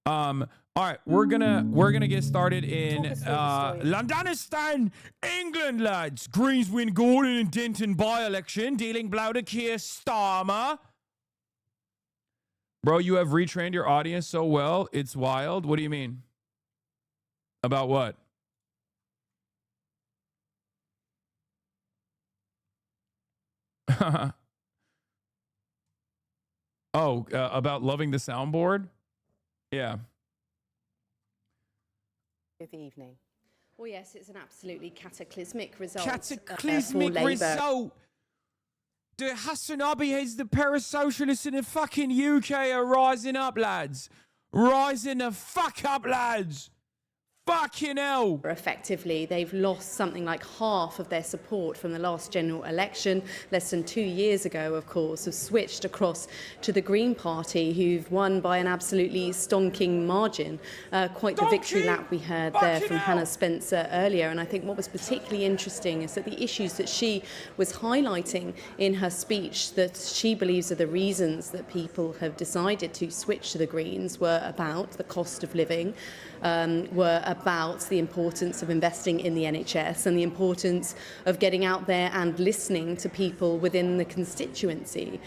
All right, we're gonna get started in Londonistan, England, lads. Greens win Gordon and Denton by-election, dealing blow to Keir Starmer. Bro, you have retrained your audience so well, it's wild. What do you mean? About what? About loving the soundboard? Yeah. The evening. Well, yes, it's an absolutely cataclysmic result. Cataclysmic result. The Hasanabi heads, the parasocialists in the fucking UK are rising up, lads. Rising the fuck up, lads. Fucking hell. Effectively, they've lost something like half of their support from the last general election. Less than 2 years ago, of course, have switched across to the Green Party, who've won by an absolutely stonking margin. Quite the victory lap we heard there from Hannah Spencer earlier. And I think what was particularly interesting is that the issues that she was highlighting in her speech that she believes are the reasons that people have decided to switch to the Greens were about the cost of living, were about the importance of investing in the NHS and the importance of getting out there and listening to people within the constituency,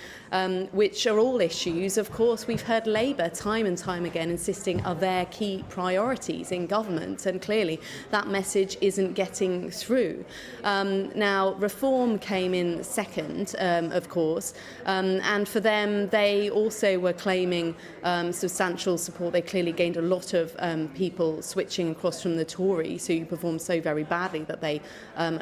which are all issues, of course, we've heard Labour time and time again insisting are their key priorities in government, and clearly that message isn't getting through. Now, Reform came in second, of course, and for them, they also were claiming substantial support. They clearly gained a lot of people switching across from the Tories, who performed so very badly that they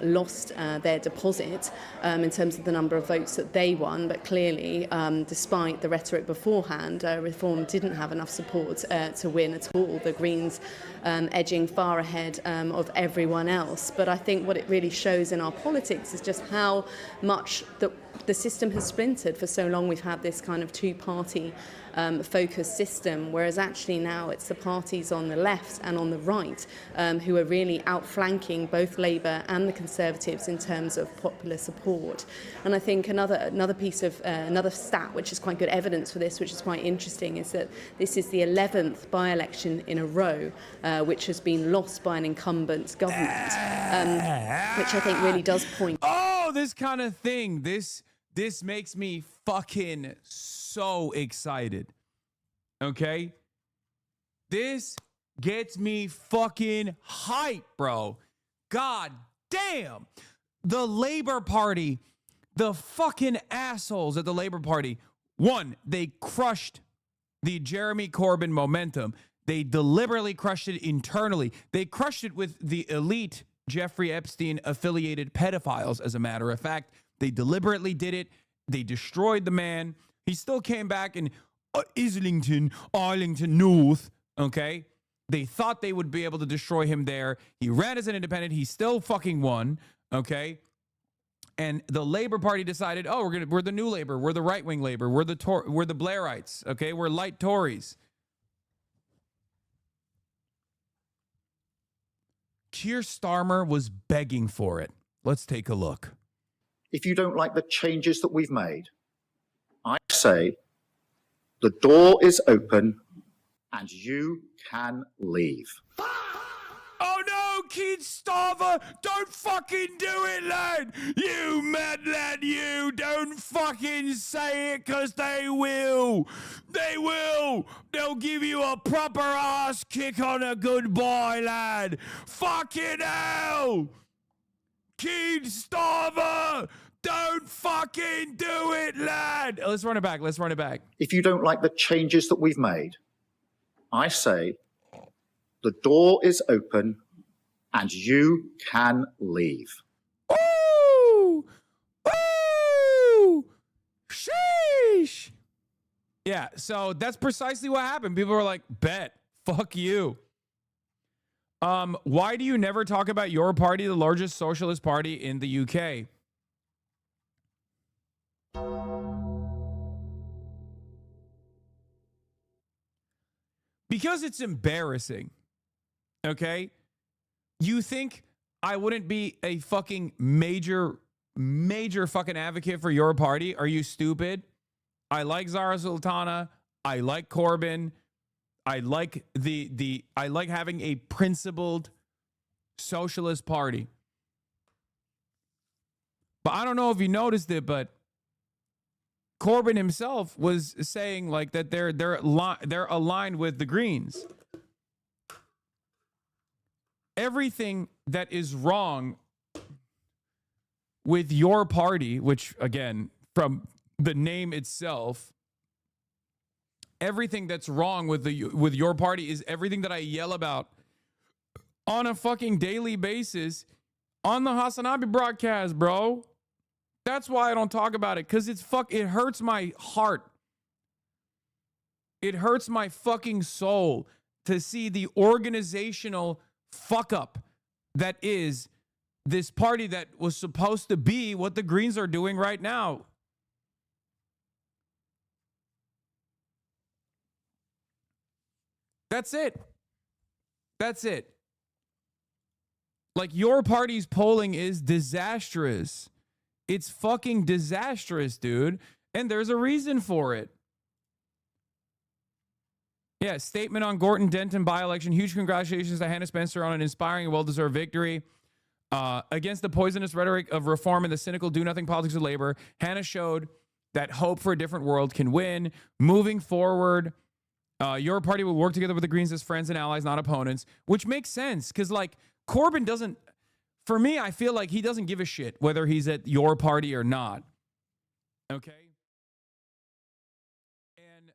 lost their deposit in terms of the number of votes that they won. But clearly, despite the rhetoric beforehand, Reform didn't have enough support to win at all. The Greens edging far ahead of everyone else. But I think what it really shows in our politics is just how much the system has splintered. For so long we've had this kind of two-party focused system, whereas actually now it's the parties on the left and on the right who are really outflanking both Labour and the Conservatives in terms of popular support. And I think another piece of another stat which is quite good evidence for this, which is quite interesting, is that this is the 11th by-election in a row which has been lost by an incumbent government, which I think really does point. Oh, this kind of thing. This makes me fucking so excited. Okay? This gets me fucking hype, bro. God damn. The Labour Party, the fucking assholes at the Labour Party. One, they crushed the Jeremy Corbyn momentum. They deliberately crushed it internally. They crushed it with the elite Jeffrey Epstein affiliated pedophiles, as a matter of fact. They deliberately did it. They destroyed the man. He still came back in Islington, Arlington North, okay? They thought they would be able to destroy him there. He ran as an independent. He still fucking won, okay? And the Labour Party decided, oh, we're the new Labour. We're the right-wing Labour. We're the Blairites, okay? We're light Tories. Keir Starmer was begging for it. Let's take a look. If you don't like the changes that we've made, I say the door is open and you can leave. Oh no, Keir Starmer, don't fucking do it, lad. You mad lad, you. Don't fucking say it, because they will. They will. They'll give you a proper ass kick on a goodbye, lad. Fucking hell. Keir Starmer, don't fucking do it, lad. Let's run it back. Let's run it back. If you don't like the changes that we've made, I say the door is open and you can leave. Ooh! Ooh! Sheesh! Yeah, so that's precisely what happened. People were like, bet. Fuck you. Why do you never talk about your party, the largest socialist party in the UK? Because it's embarrassing. Okay? You think I wouldn't be a fucking major fucking advocate for your party? Are you stupid? I like Zara Sultana. I like Corbyn. I like I like having a principled socialist party. But I don't know if you noticed it, but Corbyn himself was saying like that they're aligned with the Greens. Everything that is wrong with your party, which again, from the name itself, everything that's wrong with your party is everything that I yell about on a fucking daily basis on the Hasanabi broadcast, bro. That's why I don't talk about it, because it hurts my heart. It hurts my fucking soul to see the organizational fuck up that is this party that was supposed to be what the Greens are doing right now. That's it. That's it. Like, your party's polling is disastrous. It's fucking disastrous, dude. And there's a reason for it. Yeah, statement on Gorton-Denton by-election. Huge congratulations to Hannah Spencer on an inspiring and well-deserved victory. Against the poisonous rhetoric of reform and the cynical do-nothing politics of labor, Hannah showed that hope for a different world can win. Moving forward, your party will work together with the Greens as friends and allies, not opponents, which makes sense because, like, Corbyn doesn't, for me, I feel like he doesn't give a shit whether he's at your party or not. Okay? And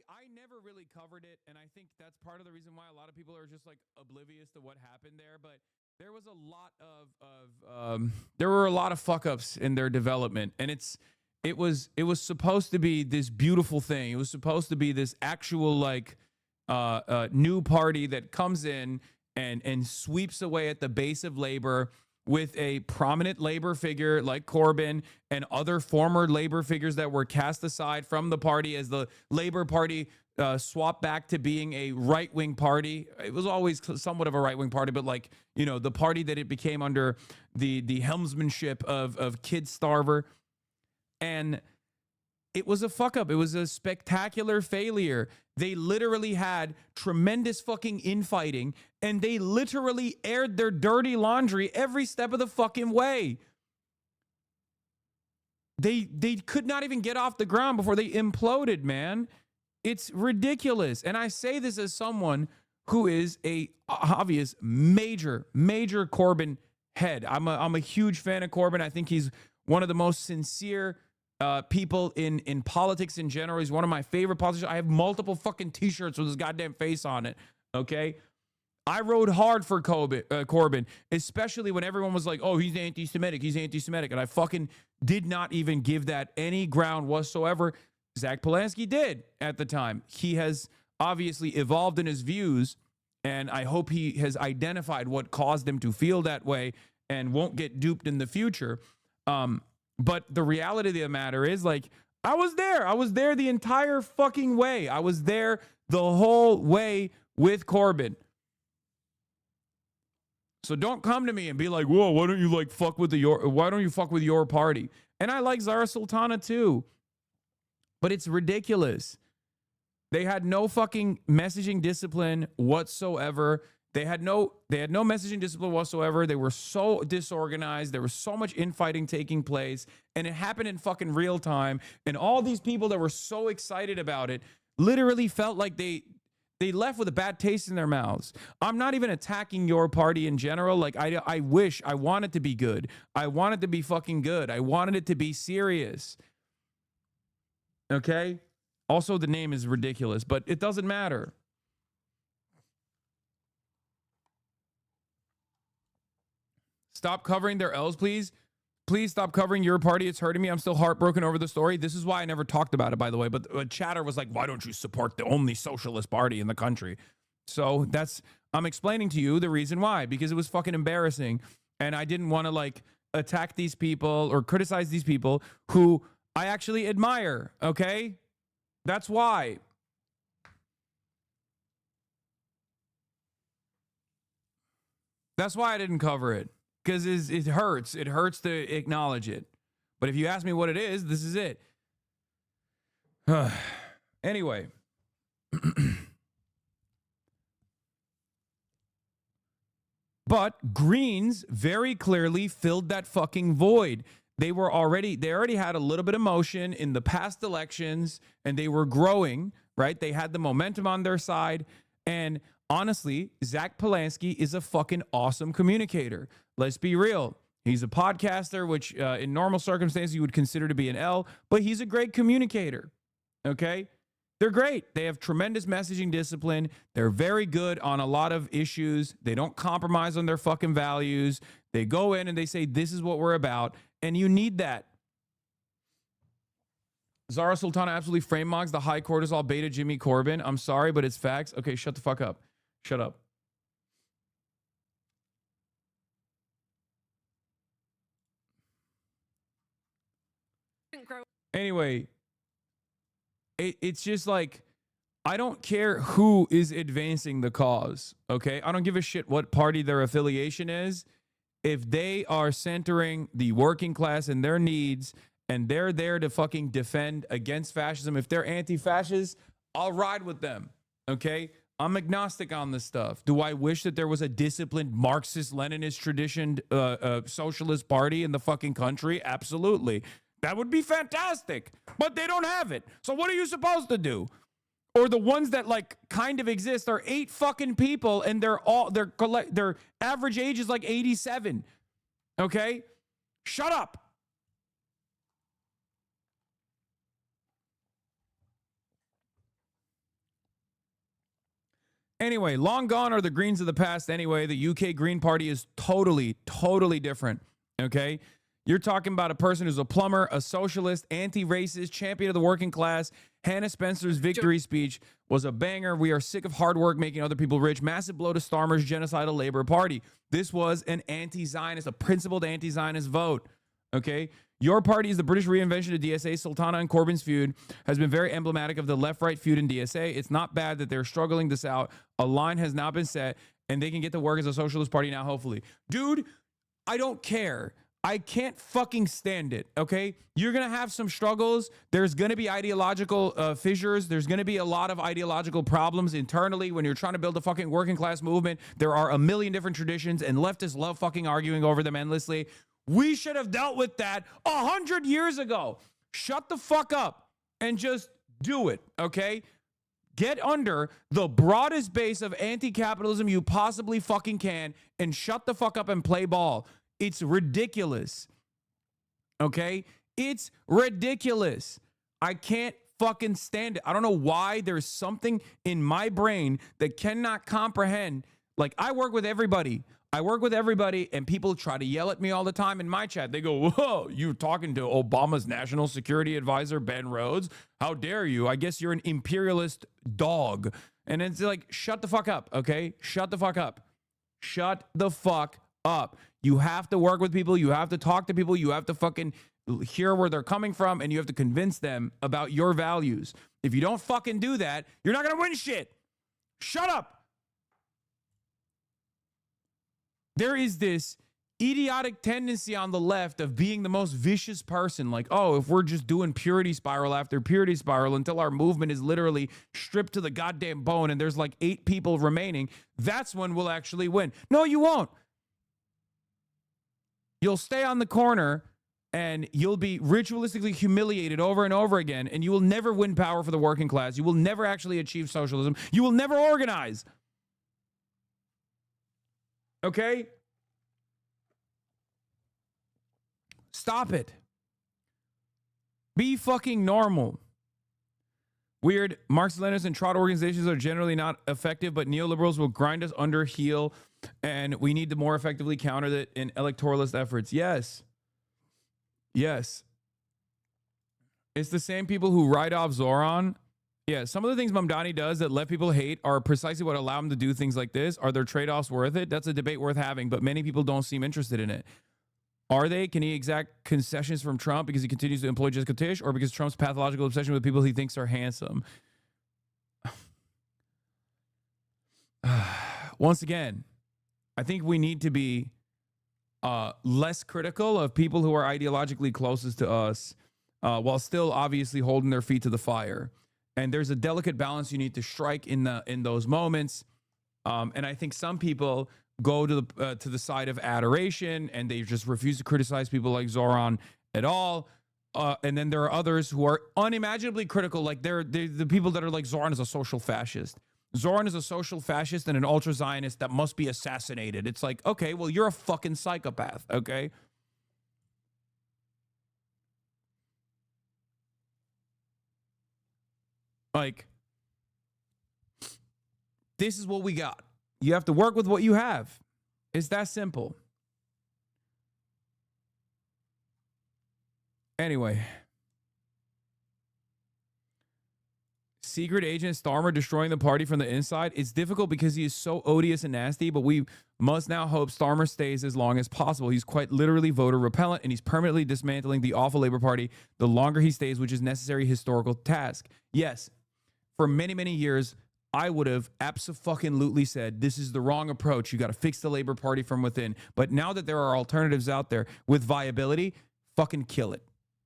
I never really covered it, and I think that's part of the reason why a lot of people are just, like, oblivious to what happened there, but there was a lot of there were a lot of fuck-ups in their development, and it was supposed to be this beautiful thing. It was supposed to be this actual, like, new party that comes in and sweeps away at the base of labor with a prominent labor figure like Corbyn and other former labor figures that were cast aside from the party as the Labor Party swapped back to being a right-wing party. It was always somewhat of a right-wing party, but, like, you know, the party that it became under the helmsmanship of Kid Starver. And it was a fuck up. It was a spectacular failure. They literally had tremendous fucking infighting, and they literally aired their dirty laundry every step of the fucking way. They could not even get off the ground before they imploded, man. It's ridiculous. And I say this as someone who is a obvious major Corbyn head. I'm a huge fan of Corbyn. I think he's one of the most sincere people in politics in general. He's one of my favorite politicians. I have multiple fucking t-shirts with his goddamn face on it. Okay. I rode hard for Corbyn, especially when everyone was like, oh, he's anti-Semitic. He's anti-Semitic. And I fucking did not even give that any ground whatsoever. Zach Polanski did at the time. He has obviously evolved in his views, and I hope he has identified what caused him to feel that way and won't get duped in the future. But the reality of the matter is, like, I was there. I was there the entire fucking way. I was there the whole way with Corbyn. So don't come to me and be like, whoa, why don't you, like, why don't you fuck with your party? And I like Zara Sultana too. But it's ridiculous. They had no fucking messaging discipline whatsoever. They had no messaging discipline whatsoever. They were so disorganized. There was so much infighting taking place, and it happened in fucking real time. And all these people that were so excited about it literally felt like they left with a bad taste in their mouths. I'm not even attacking your party in general. Like, I want it to be good. I want it to be fucking good. I wanted it to be serious. Okay? Also, the name is ridiculous, but it doesn't matter. Stop covering their L's, please. Please stop covering your party. It's hurting me. I'm still heartbroken over the story. This is why I never talked about it, by the way. But chatter was like, why don't you support the only socialist party in the country? So I'm explaining to you the reason why, because it was fucking embarrassing. And I didn't want to, like, attack these people or criticize these people who I actually admire. Okay? That's why. That's why I didn't cover it. Because it hurts. It hurts to acknowledge it. But if you ask me what it is, this is it. Anyway, But Greens very clearly filled that fucking void. They already had a little bit of motion in the past elections, and they were growing, right? They had the momentum on their side. And honestly, Zach Polanski is a fucking awesome communicator. Let's be real. He's a podcaster, which in normal circumstances you would consider to be an L, but he's a great communicator. Okay? They're great. They have tremendous messaging discipline. They're very good on a lot of issues. They don't compromise on their fucking values. They go in and they say, this is what we're about. And you need that. Zara Sultana absolutely frame mogs the high cortisol beta Jimmy Corbin. I'm sorry, but it's facts. Okay, shut the fuck up. Shut up. Anyway, it's just like, I don't care who is advancing the cause, okay? I don't give a shit what party their affiliation is. If they are centering the working class and their needs, and they're there to fucking defend against fascism, if they're anti-fascist, I'll ride with them, okay? I'm agnostic on this stuff. Do I wish that there was a disciplined Marxist-Leninist traditioned socialist party in the fucking country? Absolutely. That would be fantastic, but they don't have it. So what are you supposed to do? Or the ones that like kind of exist are 8 fucking people, and their average age is like 87. Okay? Shut up. Anyway, long gone are the Greens of the past anyway. The UK Green Party is totally different. Okay? You're talking about a person who's a plumber, a socialist, anti-racist, champion of the working class. Hannah Spencer's victory speech was a banger. We are sick of hard work making other people rich. Massive blow to Starmer's genocidal Labour Party. This was an anti-Zionist, a principled anti-Zionist vote. Okay? Your party is the British reinvention of DSA. Sultana and Corbyn's feud has been very emblematic of the left-right feud in DSA. It's not bad that they're struggling this out. A line has now been set, and they can get to work as a socialist party now, hopefully. Dude, I don't care. I can't fucking stand it, okay? You're going to have some struggles. There's going to be ideological fissures. There's going to be a lot of ideological problems internally when you're trying to build a fucking working class movement. There are a million different traditions, and leftists love fucking arguing over them endlessly. We should have dealt with that 100 years ago. Shut the fuck up and just do it, okay? Get under the broadest base of anti-capitalism you possibly fucking can and shut the fuck up and play ball. It's ridiculous. Okay? It's ridiculous. I can't fucking stand it. I don't know why there's something in my brain that cannot comprehend. Like, I work with everybody. And people try to yell at me all the time in my chat. They go, whoa, you're talking to Obama's national security advisor, Ben Rhodes. How dare you? I guess you're an imperialist dog. And it's like, shut the fuck up, okay? Shut the fuck up. Shut the fuck up. You have to work with people. You have to talk to people. You have to fucking hear where they're coming from, and you have to convince them about your values. If you don't fucking do that, you're not going to win shit. Shut up. There is this idiotic tendency on the left of being the most vicious person. Like, oh, if we're just doing purity spiral after purity spiral until our movement is literally stripped to the goddamn bone and there's like 8 people remaining, that's when we'll actually win. No, you won't. You'll stay on the corner and you'll be ritualistically humiliated over and over again, and you will never win power for the working class. You will never actually achieve socialism. You will never organize. Okay? Stop it. Be fucking normal. Weird. Marxist-Leninists and trot organizations are generally not effective, but neoliberals will grind us under heel, and we need to more effectively counter that in electoralist efforts. Yes. Yes. It's the same people who write off Zoran. Yeah, some of the things Mamdani does that left people hate are precisely what allow him to do things like this. Are their trade-offs worth it? That's a debate worth having, but many people don't seem interested in it. Are they? Can he exact concessions from Trump because he continues to employ Jessica Tisch, or because Trump's pathological obsession with people he thinks are handsome? Once again, I think we need to be less critical of people who are ideologically closest to us while still obviously holding their feet to the fire. And there's a delicate balance you need to strike in those moments. And I think some people go to the side of adoration and they just refuse to criticize people like Zoran at all. And then there are others who are unimaginably critical, like they're the people that are like, Zoran is a social fascist. Zoran is a social fascist and an ultra-Zionist that must be assassinated. It's like, okay, well, you're a fucking psychopath, okay? Like, this is what we got. You have to work with what you have. It's that simple. Anyway. Secret agent Starmer destroying the party from the inside. It's difficult because he is so odious and nasty, but we must now hope Starmer stays as long as possible. He's quite literally voter repellent, and he's permanently dismantling the awful Labour Party the longer he stays, which is necessary historical task. Yes, for many, many years, I would have abso-fucking-lutely said, this is the wrong approach. You got to fix the Labour Party from within. But now that there are alternatives out there with viability, fucking kill it.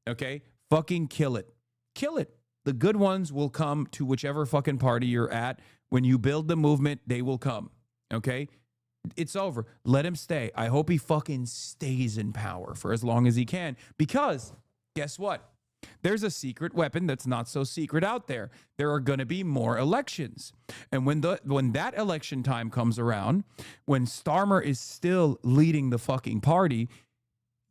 Okay? Fucking kill it. Kill it. The good ones will come to whichever fucking party you're at. When you build the movement, they will come. Okay? It's over. Let him stay. I hope he fucking stays in power for as long as he can. Because, guess what? There's a secret weapon that's not so secret out there. There are going to be more elections. And when that election time comes around, when Starmer is still leading the fucking party,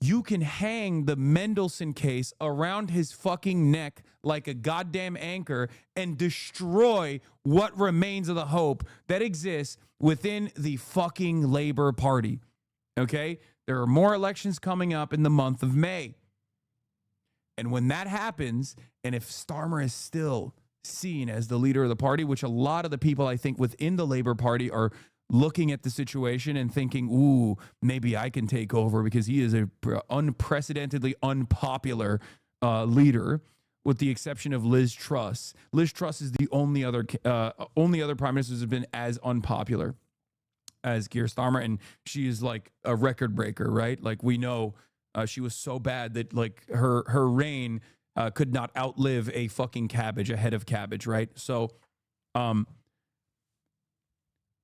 you can hang the Mendelsohn case around his fucking neck like a goddamn anchor and destroy what remains of the hope that exists within the fucking Labour Party. Okay? There are more elections coming up in the month of May. And when that happens, and if Starmer is still seen as the leader of the party, which a lot of the people I think within the Labour Party are looking at the situation and thinking, ooh, maybe I can take over because he is an unprecedentedly unpopular leader, with the exception of Liz Truss. Liz Truss is the only other prime minister who's been as unpopular as Keir Starmer, and she is like a record breaker, right? Like we know she was so bad that like her reign could not outlive a fucking cabbage, a head of cabbage, right? So,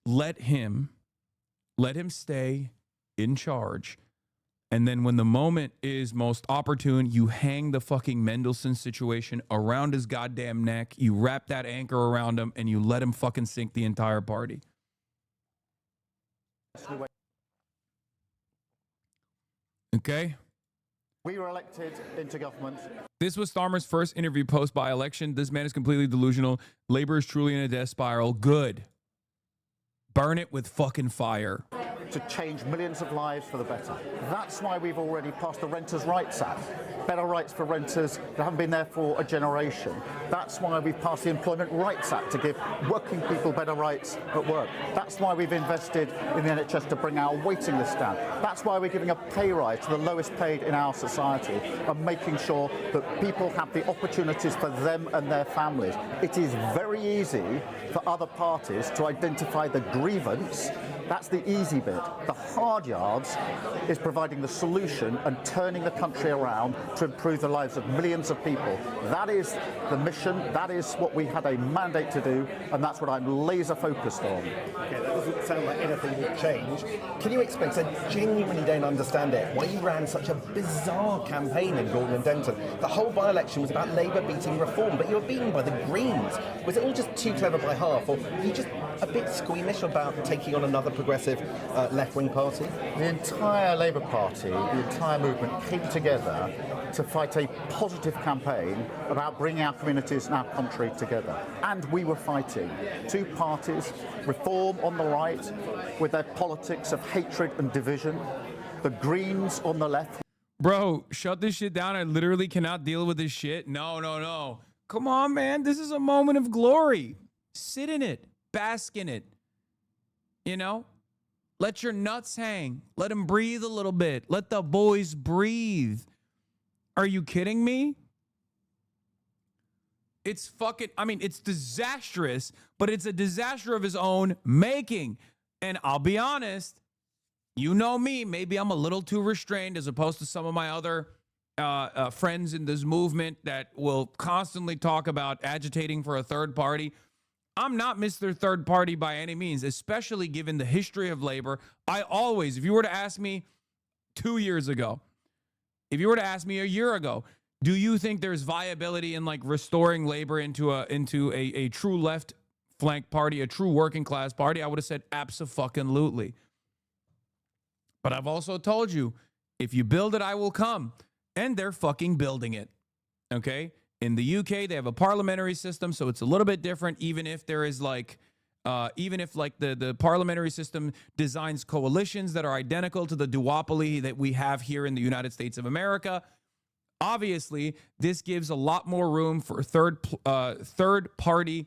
let him stay in charge. And then when the moment is most opportune, you hang the fucking Mendelsohn situation around his goddamn neck. You wrap that anchor around him and you let him fucking sink the entire party. Okay? We were elected into government. This was Starmer's first interview post by election. This man is completely delusional. Labor is truly in a death spiral. Good. Burn it with fucking fire. To change millions of lives for the better. That's why we've already passed the Renters' Rights Act. Better rights for renters that haven't been there for a generation. That's why we've passed the Employment Rights Act to give working people better rights at work. That's why we've invested in the NHS to bring our waiting list down. That's why we're giving a pay rise to the lowest paid in our society and making sure that people have the opportunities for them and their families. It is very easy for other parties to identify the grievance. That's the easy bit. The hard yards is providing the solution and turning the country around to improve the lives of millions of people. That is the mission. That is what we had a mandate to do, and that's what I'm laser focused on. Okay, that doesn't sound like anything will change. Can you explain, because I genuinely don't understand it, why you ran such a bizarre campaign in Gordon and Denton? The whole by-election was about Labour beating Reform, but you were beaten by the Greens. Was it all just too clever by half, or were you just a bit squeamish about taking on another progressive left-wing party? The entire Labour Party, the entire movement came together to fight a positive campaign about bringing our communities and our country together. And we were fighting two parties, Reform on the right, with their politics of hatred and division, the Greens on the left. Bro, shut this shit down. I literally cannot deal with this shit. No. Come on, man. This is a moment of glory. Sit in it. Bask in it. You know? Let your nuts hang. Let them breathe a little bit. Let the boys breathe. Are you kidding me? It's fucking, I mean, it's disastrous, but it's a disaster of his own making. And I'll be honest, you know me, maybe I'm a little too restrained as opposed to some of my other friends in this movement that will constantly talk about agitating for a third party. I'm not Mr. Third Party by any means, especially given the history of labor. I always, if you were to ask me 2 years ago, if you were to ask me a year ago, do you think there's viability in like restoring labor into a true left flank party, a true working class party? I would have said abso-fucking-lutely. But I've also told you, if you build it, I will come. And they're fucking building it. Okay? In the UK, they have a parliamentary system, so it's a little bit different, even if there is like, even if like the parliamentary system designs coalitions that are identical to the duopoly that we have here in the United States of America. Obviously, this gives a lot more room for third parties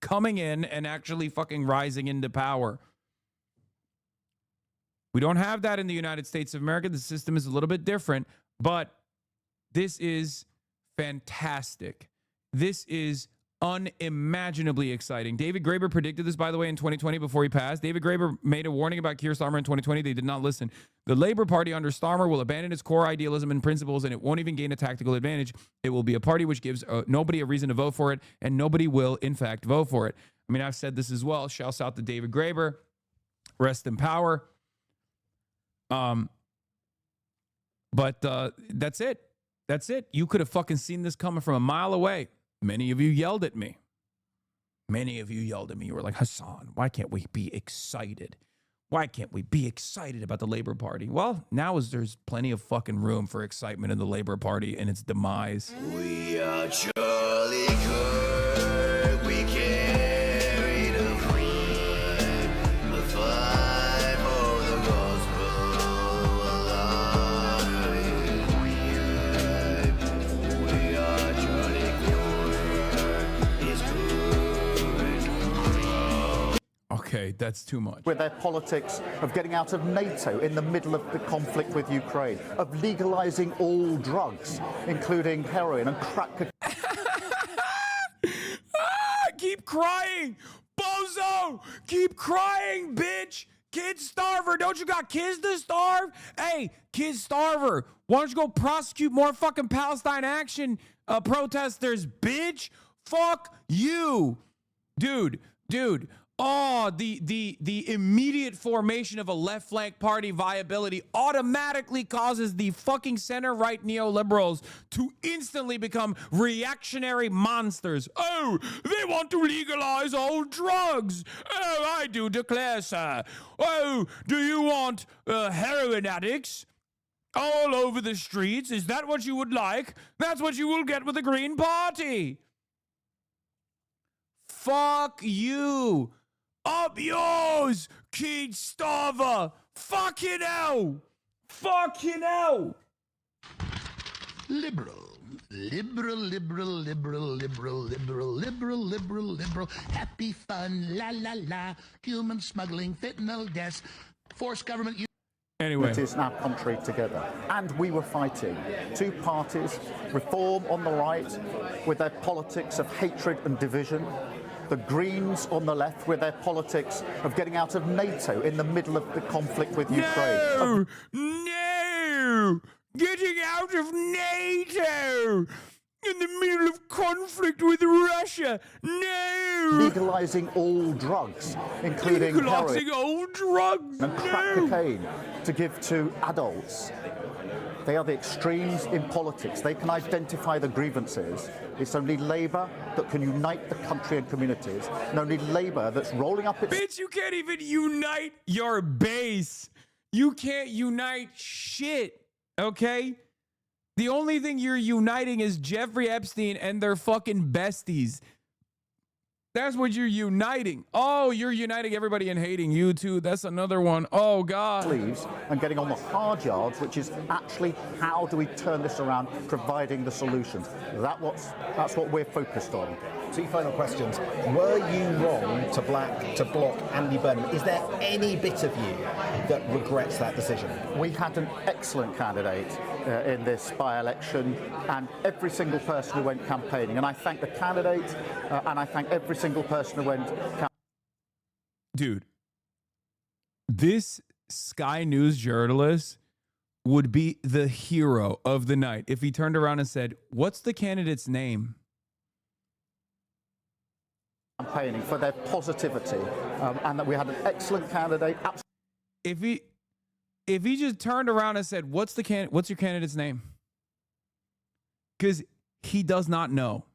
coming in and actually fucking rising into power. We don't have that in the United States of America. The system is a little bit different, but this is fantastic. This is unimaginably exciting. David Graeber predicted this, by the way, in 2020 before he passed. David Graeber made a warning about Keir Starmer in 2020. They did not listen. The Labour Party under Starmer will abandon its core idealism and principles, and it won't even gain a tactical advantage. It will be a party which gives nobody a reason to vote for it, and nobody will, in fact, vote for it. I mean, I've said this as well. Shouts out to David Graeber. Rest in power. But that's it. That's it. You could have fucking seen this coming from a mile away. Many of you yelled at me. Many of you yelled at me. You were like, Hasan, why can't we be excited? Why can't we be excited about the Labour Party? Well, now there's plenty of fucking room for excitement in the Labour Party and its demise. We are Charlie Kirk. We carry the flag, the fight for the gospel alive. We are Charlie Kirk. Is good. Okay, that's too much. With their politics of getting out of NATO in the middle of the conflict with Ukraine, of legalizing all drugs, including heroin and crack cocaine. Keep crying, bozo! Keep crying, bitch! Kid starver, don't you got kids to starve? Hey, kid starver, why don't you go prosecute more fucking Palestine action protesters, bitch? Fuck you, dude. Oh, the immediate formation of a left flank party viability automatically causes the fucking center-right neoliberals to instantly become reactionary monsters. Oh, they want to legalize all drugs. Oh, I do declare, sir. Oh, do you want heroin addicts all over the streets? Is that what you would like? That's what you will get with the Green Party. Fuck you. Up yours, kid starver. Fucking hell. Fucking hell. Liberal. Happy fun, la la la. Human smuggling, fentanyl deaths, forced government. Anyway. It is now contrary together. And we were fighting two parties, reform on the right with their politics of hatred and division, the Greens on the left with their politics of getting out of NATO in the middle of the conflict with Ukraine. No! Getting out of NATO in the middle of conflict with Russia. No! Legalizing all drugs, including Legalizing heroin all drugs. and crack cocaine to give to adults. They are the extremes in politics. They can identify the grievances. It's only Labour that can unite the country and communities, and only Labour that's rolling up its... Bitch, you can't even unite your base. You can't unite shit, okay? The only thing you're uniting is Jeffrey Epstein and their fucking besties. That's what you're uniting. Oh, you're uniting everybody and hating you too. That's another one. Oh, God. sleeves and getting on the hard yards, which is actually how do we turn this around, providing the solutions. That's what we're focused on. Two final questions. Were you wrong to block Andy Burnham? Is there any bit of you that regrets that decision? We had an excellent candidate in this by-election, and every single person who went campaigning. And I thank the candidate, and I thank every single person who went campaigning. Dude, this Sky News journalist would be the hero of the night if he turned around and said, "What's the candidate's name?" Campaigning for their positivity, and that we had an excellent candidate. If he just turned around and said, what's your candidate's name? Because he does not know.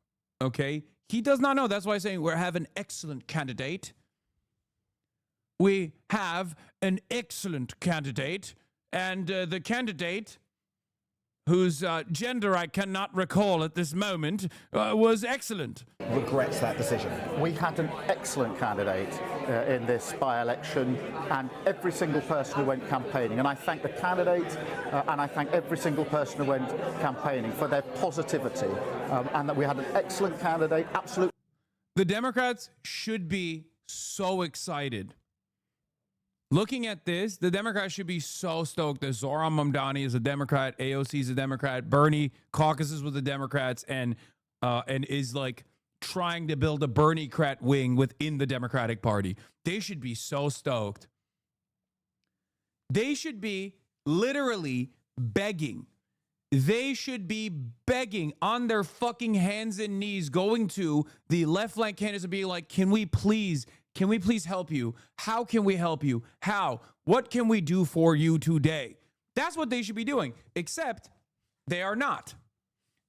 Okay? He does not know. That's why I'm saying we have an excellent candidate. We have an excellent candidate. And the candidate, whose gender I cannot recall at this moment, was excellent. Regrets that decision. We had an excellent candidate in this by-election, and every single person who went campaigning. And I thank the candidate, and I thank every single person who went campaigning for their positivity, and that we had an excellent candidate. Absolutely. The Democrats should be so excited. Looking at this, the Democrats should be so stoked that Zohran Mamdani is a Democrat, AOC is a Democrat, Bernie caucuses with the Democrats, and is like trying to build a Bernie-crat wing within the Democratic Party. They should be so stoked. They should be literally begging. They should be begging on their fucking hands and knees, going to the left flank candidates and being like, can we please help you? How can we help you? How? What can we do for you today? That's what they should be doing, except they are not.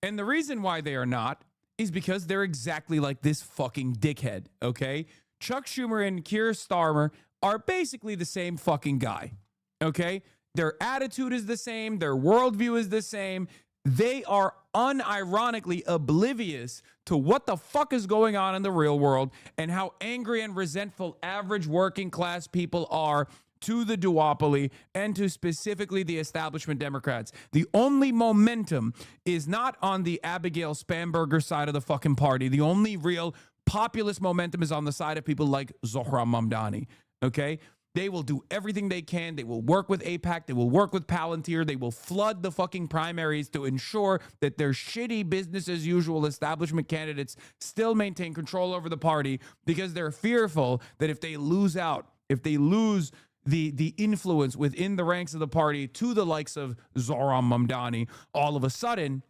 And the reason why they are not is because they're exactly like this fucking dickhead, okay? Chuck Schumer and Keir Starmer are basically the same fucking guy, okay? Their attitude is the same. Their worldview is the same. They are unironically oblivious to what the fuck is going on in the real world and how angry and resentful average working class people are to the duopoly and to specifically the establishment Democrats. The only momentum is not on the Abigail Spanberger side of the fucking party. The only real populist momentum is on the side of people like Zohran Mamdani, okay? They will do everything they can. They will work with AIPAC. They will work with Palantir. They will flood the fucking primaries to ensure that their shitty business as usual establishment candidates still maintain control over the party, because they're fearful that if they lose out, if they lose the influence within the ranks of the party to the likes of Zohran Mamdani, all of a sudden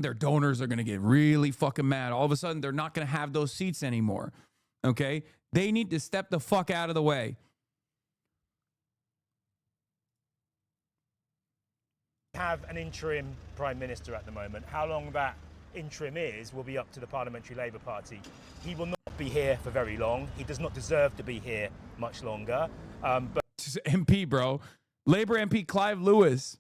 their donors are going to get really fucking mad. All of a sudden they're not going to have those seats anymore. Okay? They need to step the fuck out of the way. Have an interim prime minister at the moment. How long that interim is will be up to the Parliamentary Labour Party. He will not be here for very long. He does not deserve to be here much longer. But MP, bro. Labour MP Clive Lewis.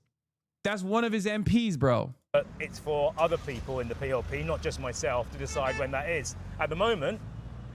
That's one of his MPs, bro. But it's for other people in the PLP, not just myself, to decide when that is. At the moment,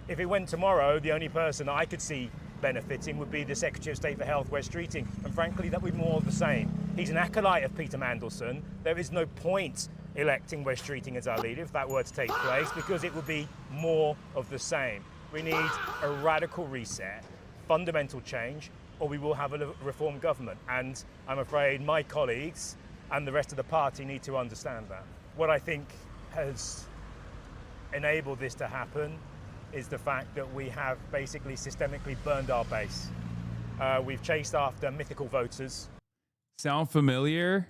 if it went tomorrow, the only person that I could see benefiting would be the Secretary of State for Health, Wes Streeting. And frankly, that would be more of the same. He's an acolyte of Peter Mandelson. There is no point electing Wes Streeting as our leader if that were to take place, because it would be more of the same. We need a radical reset, fundamental change, or we will have a reform government. And I'm afraid my colleagues and the rest of the party need to understand that. What I think has enabled this to happen is the fact that we have basically systemically burned our base. We've chased after mythical voters. Sound familiar?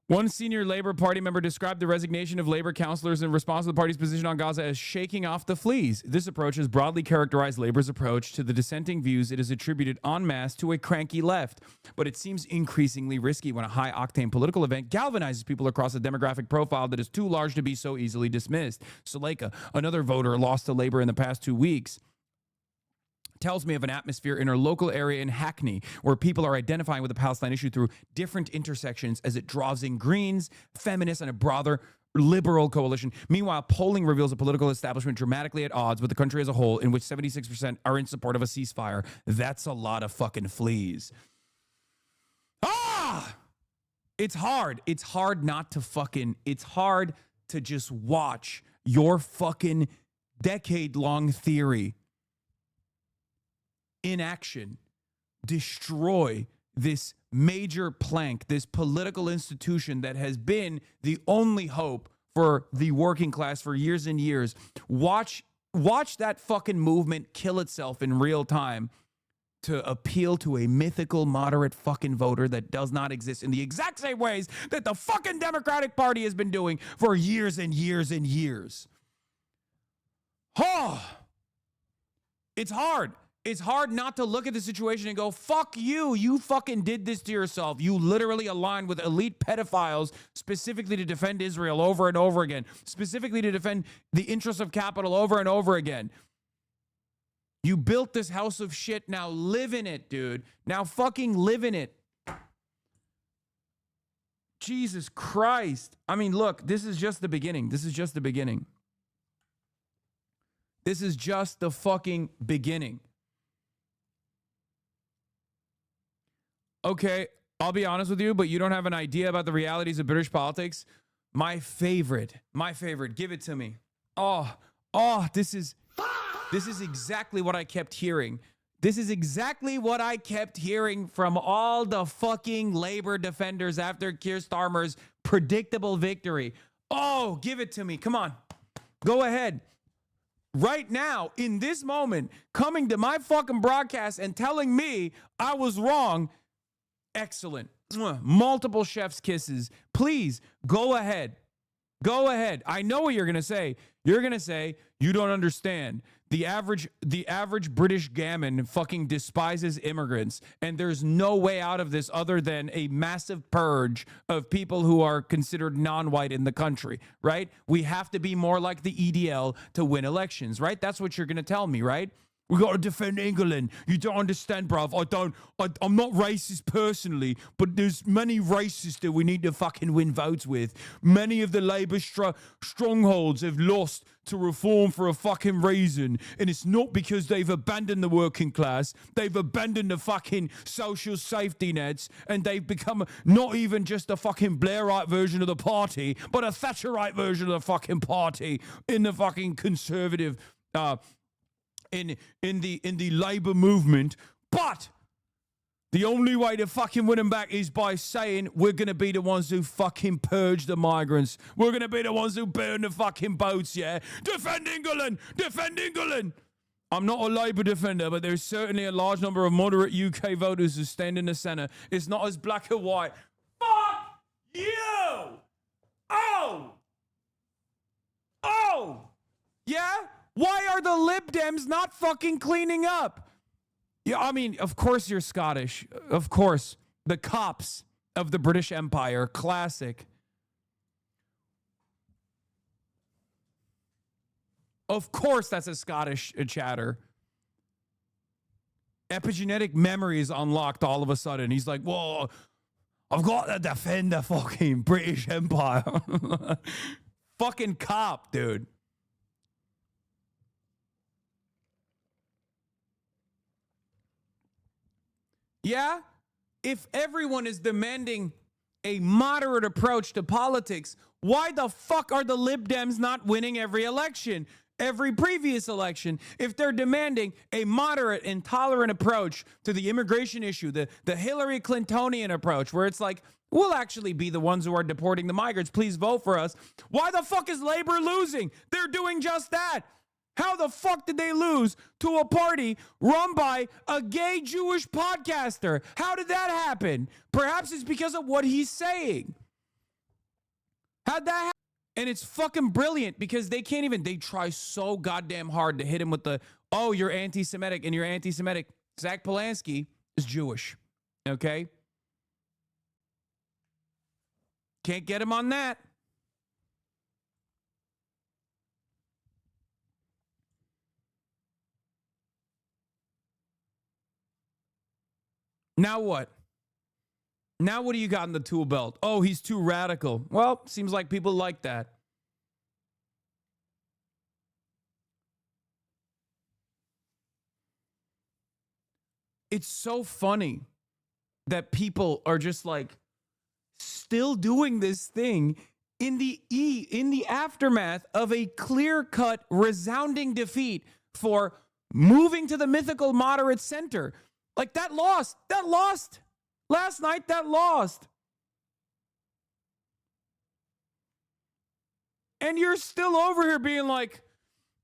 One senior Labour Party member described the resignation of Labour councillors in response to the party's position on Gaza as shaking off the fleas. This approach has broadly characterized Labour's approach to the dissenting views it is attributed en masse to a cranky left. But it seems increasingly risky when a high-octane political event galvanizes people across a demographic profile that is too large to be so easily dismissed. Suleika, another voter lost to Labour in the past 2 weeks, tells me of an atmosphere in her local area in Hackney where people are identifying with the Palestine issue through different intersections as it draws in Greens, feminists, and a broader liberal coalition. Meanwhile, polling reveals a political establishment dramatically at odds with the country as a whole, in which 76% are in support of a ceasefire. That's a lot of fucking fleas. It's hard. It's hard not to fucking, it's hard to just watch your fucking decade-long theory in action destroy this major plank, this political institution that has been the only hope for the working class for years and years. Watch that fucking movement kill itself in real time to appeal to a mythical moderate fucking voter that does not exist in the exact same ways that the fucking Democratic Party has been doing for years and years and years. Oh, it's hard. It's hard not to look at the situation and go, fuck you. You fucking did this to yourself. You literally aligned with elite pedophiles specifically to defend Israel over and over again, specifically to defend the interests of capital over and over again. You built this house of shit. Now live in it, dude. Now fucking live in it. Jesus Christ. I mean, look, this is just the beginning. This is just the beginning. This is just the fucking beginning. Okay, I'll be honest with you, but you don't have an idea about the realities of British politics. My favorite, give it to me. This is exactly what I kept hearing. This is exactly what I kept hearing from all the fucking labor defenders after Keir Starmer's predictable victory. Oh, give it to me. Come on. Go ahead. Right now, in this moment, coming to my fucking broadcast and telling me I was wrong. Excellent. Multiple chef's kisses. Please, go ahead. Go ahead. I know what you're going to say. You're going to say, you don't understand. The average British gammon fucking despises immigrants, and there's no way out of this other than a massive purge of people who are considered non-white in the country, right? We have to be more like the EDL to win elections, right? That's what you're going to tell me, right? We got to defend England. You don't understand, bruv. I'm not racist personally, but there's many racists that we need to fucking win votes with. Many of the Labour strongholds have lost to reform for a fucking reason. And it's not because they've abandoned the working class. They've abandoned the fucking social safety nets. And they've become not even just a fucking Blairite version of the party, but a Thatcherite version of the fucking party in the fucking conservative in the labor movement. But the only way to fucking win them back is by saying we're going to be the ones who fucking purge the migrants. We're going to be the ones who burn the fucking boats, yeah? Defend England! Defend England! I'm not a Labour defender, but there's certainly a large number of moderate UK voters who stand in the centre. It's not as black and white. Fuck you! Oh! Yeah? Why are the Lib Dems not fucking cleaning up? Yeah, I mean, of course you're Scottish. Of course. The cops of the British Empire. Classic. Of course that's a Scottish chatter. Epigenetic memory is unlocked all of a sudden. He's like, whoa, I've got to defend the fucking British Empire. Fucking cop, dude. Yeah? If everyone is demanding a moderate approach to politics, why the fuck are the Lib Dems not winning every election, every previous election? If they're demanding a moderate and tolerant approach to the immigration issue, the Hillary Clintonian approach, where it's like, we'll actually be the ones who are deporting the migrants, please vote for us. Why the fuck is Labor losing? They're doing just that. How the fuck did they lose to a party run by a gay Jewish podcaster? How did that happen? Perhaps it's because of what he's saying. How'd that happen? And it's fucking brilliant because they try so goddamn hard to hit him with the, oh, you're anti-Semitic and you're anti-Semitic. Zach Polanski is Jewish, okay? Can't get him on that. Now what? Now what do you got in the tool belt? Oh, he's too radical. Well, seems like people like that. It's so funny that people are just like still doing this thing in the aftermath of a clear-cut, resounding defeat for moving to the mythical moderate center. Like that lost. Last night, that lost. And you're still over here being like,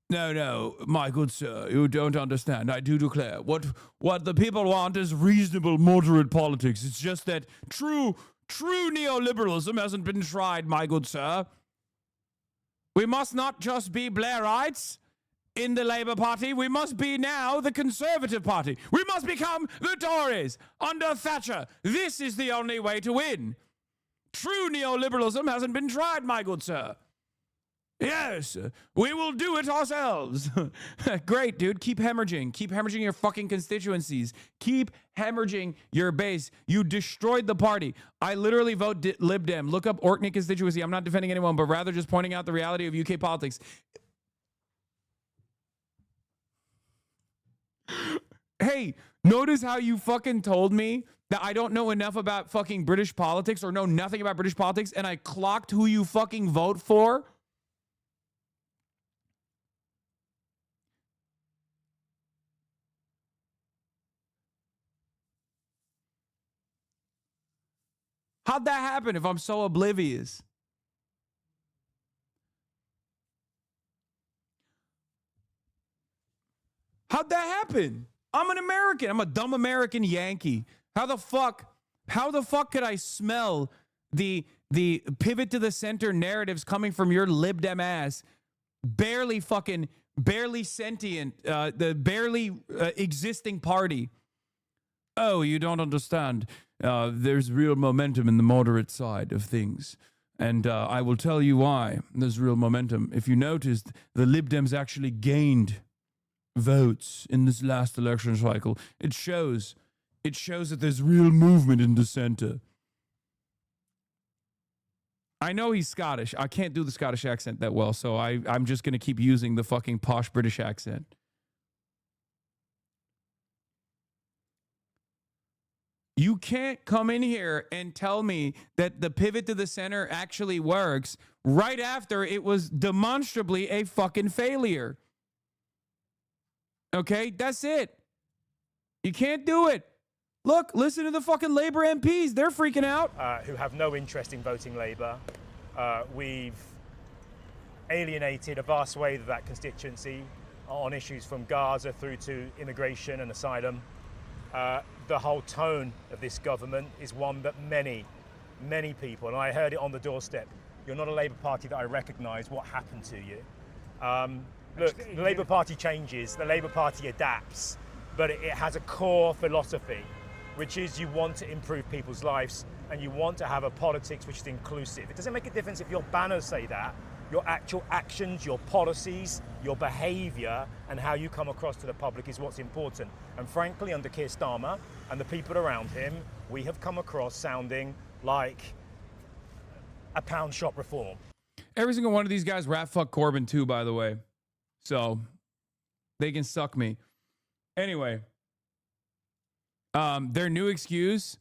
No, my good sir, you don't understand. I do declare what the people want is reasonable, moderate politics. It's just that true neoliberalism hasn't been tried, my good sir. We must not just be Blairites in the Labour Party. We must be now the Conservative Party. We must become the Tories under Thatcher. This is the only way to win. True neoliberalism hasn't been tried, my good sir. Yes, we will do it ourselves. Great, dude. Keep hemorrhaging. Keep hemorrhaging your fucking constituencies. Keep hemorrhaging your base. You destroyed the party. I literally vote Lib Dem. Look up Orkney constituency. I'm not defending anyone, but rather just pointing out the reality of UK politics. Hey, notice how you fucking told me that I don't know enough about fucking British politics or know nothing about British politics, and I clocked who you fucking vote for? How'd that happen if I'm so oblivious? How'd that happen? I'm an American. I'm a dumb American Yankee. How the fuck could I smell the pivot to the center narratives coming from your Lib Dem ass, barely sentient, the barely existing party? Oh, you don't understand. There's real momentum in the moderate side of things. And I will tell you why there's real momentum. If you noticed, the Lib Dems actually gained votes in this last election cycle. It shows that there's real movement in the center. I know he's Scottish. I can't do the Scottish accent that well, so I'm just going to keep using the fucking posh British accent. You can't come in here and tell me that the pivot to the center actually works right after it was demonstrably a fucking failure. Okay, that's it. You can't do it. Look, listen to the fucking Labour MPs. They're freaking out. Who have no interest in voting Labour. We've alienated a vast swathe of that constituency on issues from Gaza through to immigration and asylum. The whole tone of this government is one that many people, and I heard it on the doorstep, you're not a Labour Party that I recognise. What happened to you? Look, the Labour Party changes, the Labour Party adapts, but it has a core philosophy, which is you want to improve people's lives and you want to have a politics which is inclusive. It doesn't make a difference if your banners say that. Your actual actions, your policies, your behaviour and how you come across to the public is what's important. And frankly, under Keir Starmer and the people around him, we have come across sounding like a pound shop reform. Every single one of these guys rat fuck Corbyn too, by the way. So they can suck me. Anyway, their new excuse,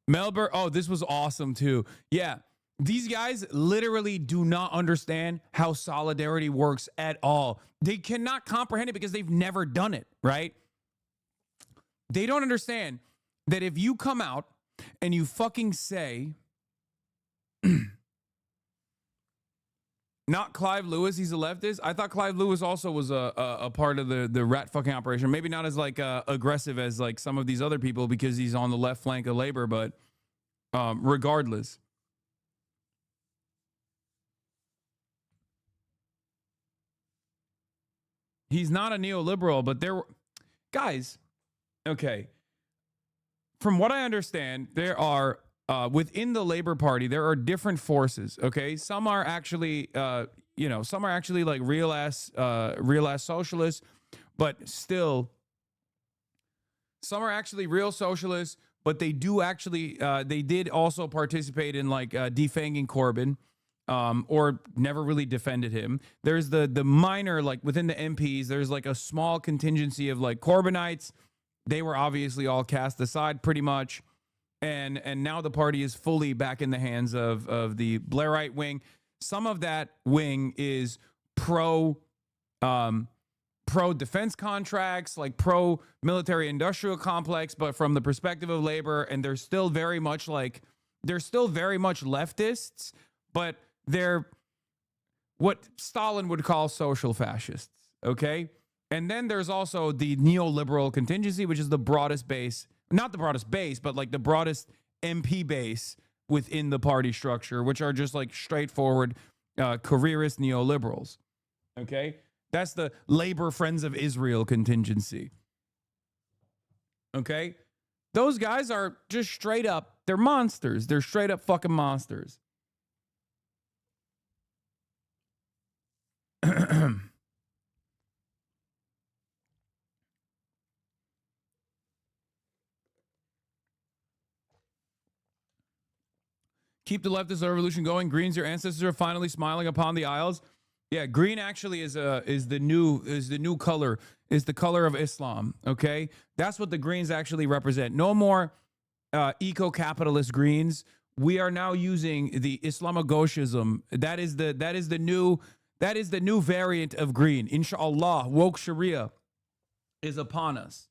Melbourne. Oh, this was awesome too. Yeah. These guys literally do not understand how solidarity works at all. They cannot comprehend it because they've never done it, right? They don't understand that if you come out and you fucking say, not Clive Lewis, he's a leftist. I thought Clive Lewis also was a part of the rat fucking operation. Maybe not as like aggressive as like some of these other people because he's on the left flank of Labour, but regardless. He's not a neoliberal, but there were guys. Okay. From what I understand, there are within the Labour Party, there are different forces. Okay. Some are actually, some are actually like real ass socialists, but still some are actually real socialists, but they do actually, they did also participate in like defanging Corbyn. Or never really defended him. There's the minor, like within the MPs, there's like a small contingency of like Corbynites. They were obviously all cast aside pretty much. And now the party is fully back in the hands of the Blairite wing. Some of that wing is pro defense contracts, like pro military industrial complex, but from the perspective of Labour, and they're still very much leftists, but they're what Stalin would call social fascists, okay? And then there's also the neoliberal contingency, which is the broadest base, not the broadest base, but like the broadest MP base within the party structure, which are just like straightforward careerist neoliberals, okay? That's the Labor Friends of Israel contingency, okay? Those guys are just straight up, they're monsters. They're straight up fucking monsters. Keep the leftist revolution going. Greens, your ancestors are finally smiling upon the aisles. Yeah, green actually is the new color, is the color of Islam. Okay, that's what the greens actually represent. No more eco-capitalist greens. We are now using the Islamogoshism. That is the new variant of green. Inshallah, woke Sharia is upon us.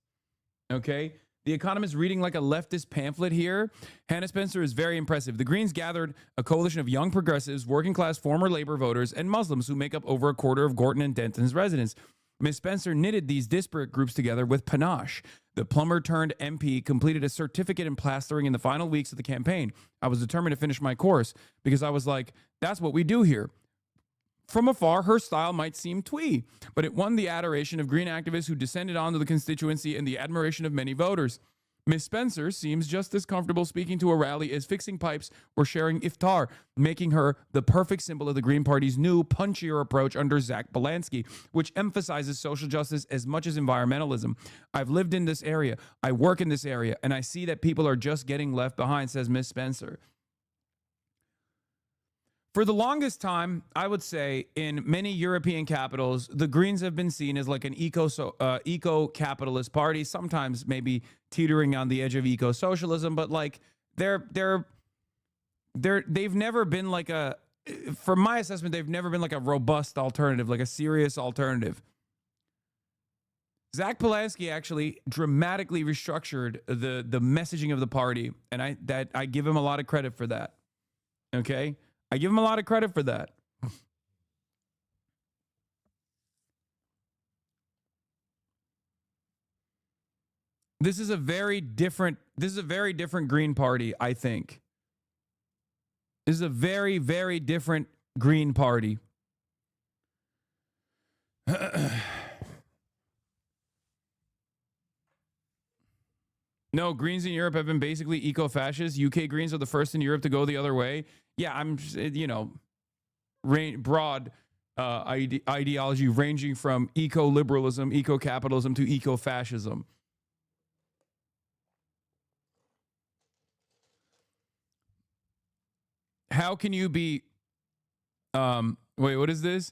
Okay. The Economist reading like a leftist pamphlet here. Hannah Spencer is very impressive. The Greens gathered a coalition of young progressives, working class former labor voters, and Muslims who make up over a quarter of Gorton and Denton's residents. Ms. Spencer knitted these disparate groups together with panache. The plumber turned MP completed a certificate in plastering in the final weeks of the campaign. I was determined to finish my course because I was like, that's what we do here. From afar, her style might seem twee, but it won the adoration of green activists who descended onto the constituency and the admiration of many voters. Ms. Spencer seems just as comfortable speaking to a rally as fixing pipes or sharing iftar, making her the perfect symbol of the Green Party's new, punchier approach under Zach Belansky, which emphasizes social justice as much as environmentalism. I've lived in this area, I work in this area, and I see that people are just getting left behind, says Ms. Spencer. For the longest time, I would say in many European capitals, the Greens have been seen as like an eco-capitalist party, sometimes maybe teetering on the edge of eco-socialism, but like they've never been like a, from my assessment, they've never been like a robust alternative, like a serious alternative. Zach Polanski actually dramatically restructured the messaging of the party, and I give him a lot of credit for that. Okay? I give him a lot of credit for that. This is a very different Green Party, I think. This is a very, very different Green Party. No, Greens in Europe have been basically eco-fascist. UK Greens are the first in Europe to go the other way. Yeah, I'm, broad ideology ranging from eco-liberalism, eco-capitalism to eco-fascism. How can you be, wait, what is this?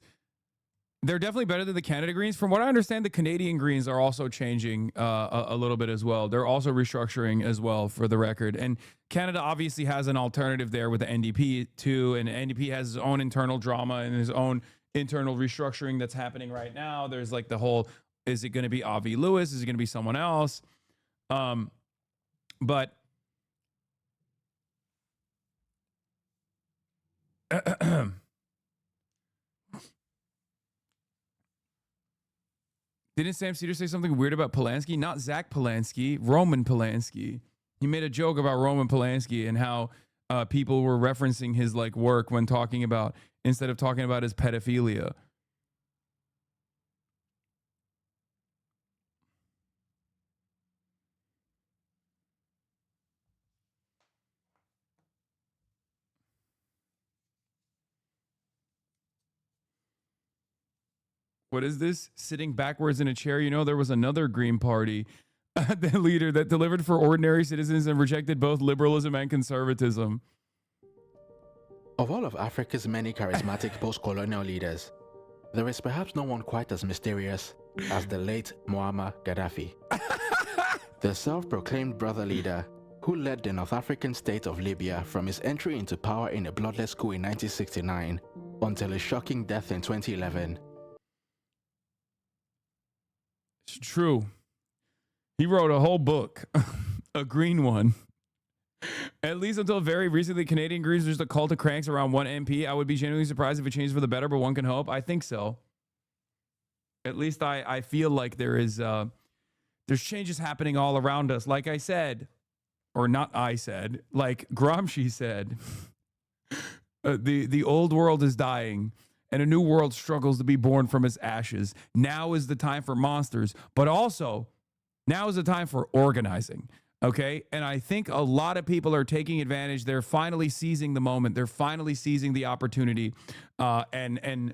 They're definitely better than the Canada Greens. From what I understand, the Canadian Greens are also changing a little bit as well. They're also restructuring as well, for the record. And Canada obviously has an alternative there with the NDP too. And NDP has its own internal drama and his own internal restructuring that's happening right now. There's like the whole, is it going to be Avi Lewis? Is it going to be someone else? But didn't Sam Cedar say something weird about Polanski? Not Zach Polanski, Roman Polanski. He made a joke about Roman Polanski and how people were referencing his like work when talking about, instead of talking about his pedophilia. What is this? Sitting backwards in a chair. You know, there was another Green Party, the leader that delivered for ordinary citizens and rejected both liberalism and conservatism. Of all of Africa's many charismatic post-colonial leaders, there is perhaps no one quite as mysterious as the late Muammar Gaddafi. The self-proclaimed brother leader who led the North African state of Libya from his entry into power in a bloodless coup in 1969 until his shocking death in 2011. It's true. He wrote a whole book, a green one, At least until very recently, Canadian Greens was just a cult of cranks around one MP. I would be genuinely surprised if it changed for the better, but one can hope. I think so. At least I feel like there's changes happening all around us. Like I said, or not I said, like Gramsci said, the old world is dying and a new world struggles to be born from its ashes. Now is the time for monsters, but also now is the time for organizing. Okay. And I think a lot of people are taking advantage. They're finally seizing the moment. They're finally seizing the opportunity. And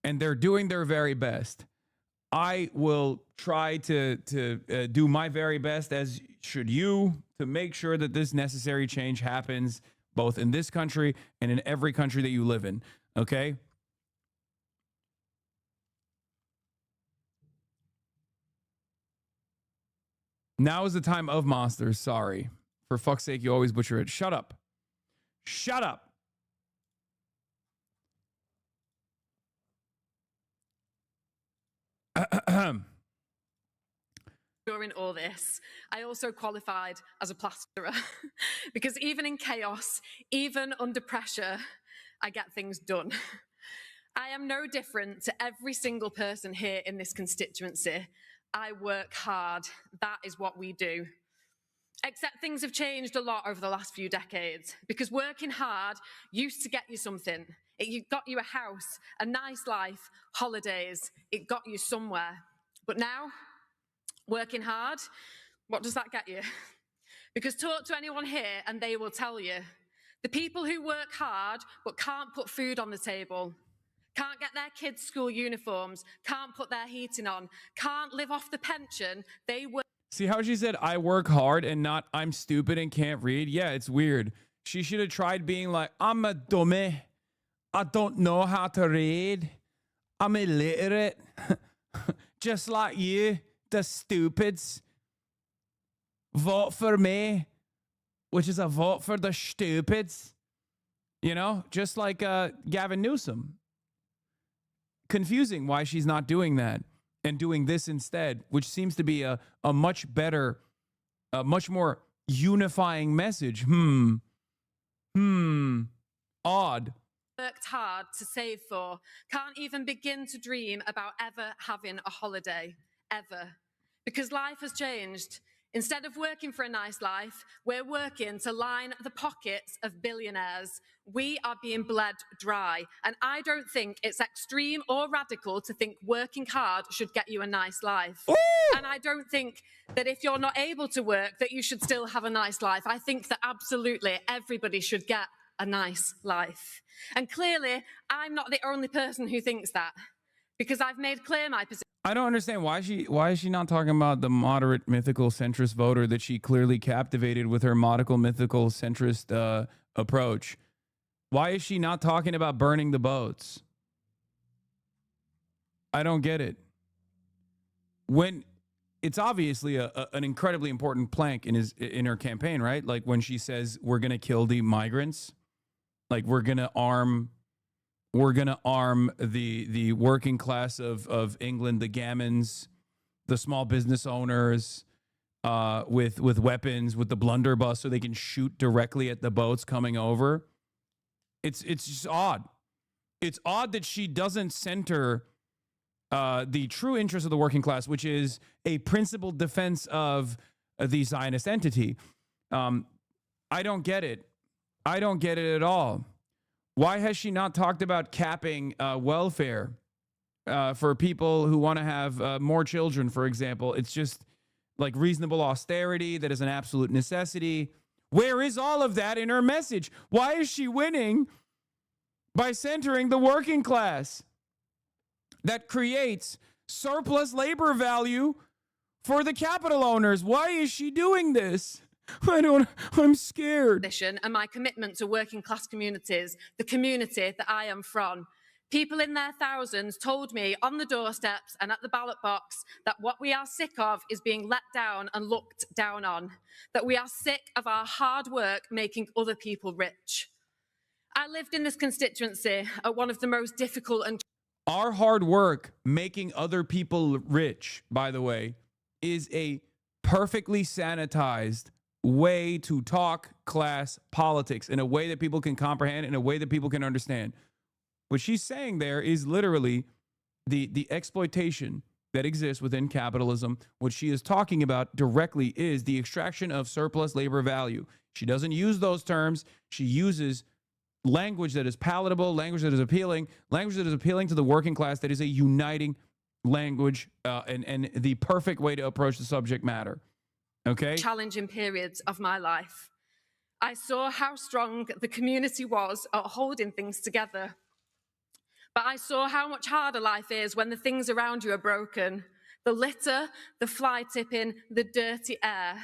they're doing their very best. I will try to do my very best, as should you, to make sure that this necessary change happens both in this country and in every country that you live in. Okay? Now is the time of monsters. Sorry. For fuck's sake, you always butcher it. Shut up. Shut up. During all this, I also qualified as a plasterer because even in chaos, even under pressure, I get things done. I am no different to every single person here in this constituency. I work hard. That is what we do. Except things have changed a lot over the last few decades because working hard used to get you something. It got you a house, a nice life, holidays. It got you somewhere. But now, working hard, what does that get you? Because talk to anyone here and they will tell you. The people who work hard but can't put food on the table, can't get their kids' school uniforms, can't put their heating on, can't live off the pension, they work. See how she said, I work hard and not I'm stupid and can't read? Yeah, it's weird. She should have tried being like, I'm a dummy. I don't know how to read. I'm illiterate. Just like you, the stupids. Vote for me, which is a vote for the stupids. You know, just like Gavin Newsom. Confusing why she's not doing that and doing this instead, which seems to be a much better, a much more unifying message. Odd. Worked hard to save for, can't even begin to dream about ever having a holiday, ever. Because life has changed. Instead of working for a nice life, we're working to line the pockets of billionaires. We are being bled dry. And I don't think it's extreme or radical to think working hard should get you a nice life. Ooh! And I don't think that if you're not able to work, that you should still have a nice life. I think that absolutely everybody should get a nice life. And clearly, I'm not the only person who thinks that, because I've made clear my position. I don't understand why is she not talking about the moderate mythical centrist voter that she clearly captivated with her modical mythical centrist approach. Why is she not talking about burning the boats? I don't get it. When it's obviously an incredibly important plank in her campaign, right? Like when she says we're gonna kill the migrants, like we're gonna arm the working class of England, the Gammons, the small business owners, with weapons, with the blunderbuss, so they can shoot directly at the boats coming over. It's just odd. It's odd that she doesn't center the true interest of the working class, which is a principled defense of the Zionist entity. I don't get it. I don't get it at all. Why has she not talked about capping welfare for people who want to have more children, for example? It's just like reasonable austerity that is an absolute necessity. Where is all of that in her message? Why is she winning by centering the working class? That creates surplus labor value for the capital owners. Why is she doing this? I'm scared. And my commitment to working class communities, the community that I am from. People in their thousands told me on the doorsteps and at the ballot box that what we are sick of is being let down and looked down on, that we are sick of our hard work making other people rich. I lived in this constituency at one of the most difficult and... Our hard work making other people rich, by the way, is a perfectly sanitized way to talk class politics in a way that people can comprehend, in a way that people can understand. What she's saying there is literally the exploitation that exists within capitalism. What she is talking about directly is the extraction of surplus labor value. She doesn't use those terms. She uses language that is palatable, language that is appealing to the working class, that is a uniting language and the perfect way to approach the subject matter. Okay? Challenging periods of my life. I saw how strong the community was at holding things together. But I saw how much harder life is when the things around you are broken. The litter, the fly tipping, the dirty air.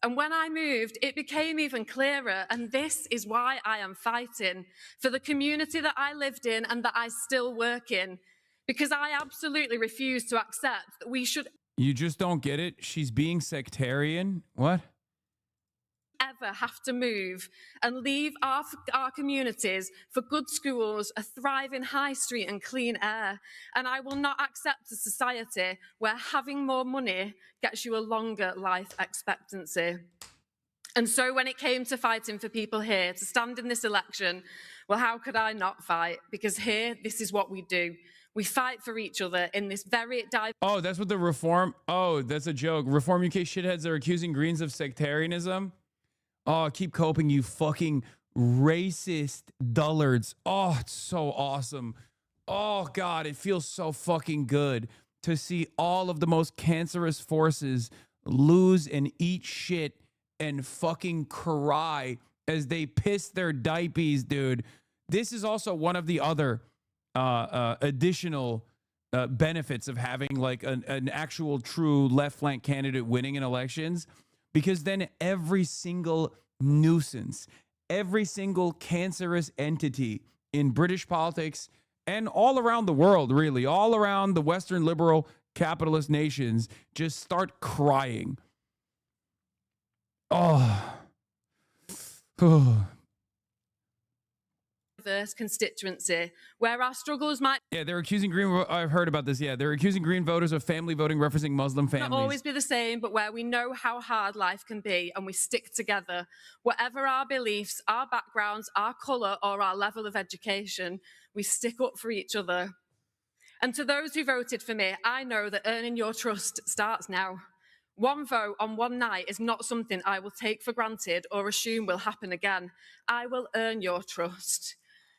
And when I moved, it became even clearer. And this is why I am fighting for the community that I lived in and that I still work in. Because I absolutely refuse to accept that we should You just don't get it? She's being sectarian? What? ever have to move and leave our communities for good schools, a thriving high street and clean air. And I will not accept a society where having more money gets you a longer life expectancy. And so when it came to fighting for people here to stand in this election, well, how could I not fight? Because here, this is what we do. We fight for each other in this very Oh, that's what the Reform... Oh, that's a joke. Reform UK shitheads are accusing Greens of sectarianism. Oh, keep coping, you fucking racist dullards. Oh, it's so awesome. Oh, God, it feels so fucking good to see all of the most cancerous forces lose and eat shit and fucking cry as they piss their diapers, dude. This is also one of the other additional benefits of having like an actual true left flank candidate winning in elections, because then every single nuisance, every single cancerous entity in British politics and all around the world, really, all around the Western liberal capitalist nations, just start crying. Oh. diverse constituency where our struggles might they're accusing Green. I've heard about this. Yeah, they're accusing Green voters of family voting, referencing Muslim families. not always be the same, but where we know how hard life can be and we stick together. Whatever our beliefs, our backgrounds, our colour or our level of education, we stick up for each other. And to those who voted for me, I know that earning your trust starts now. One vote on one night is not something I will take for granted or assume will happen again. I will earn your trust.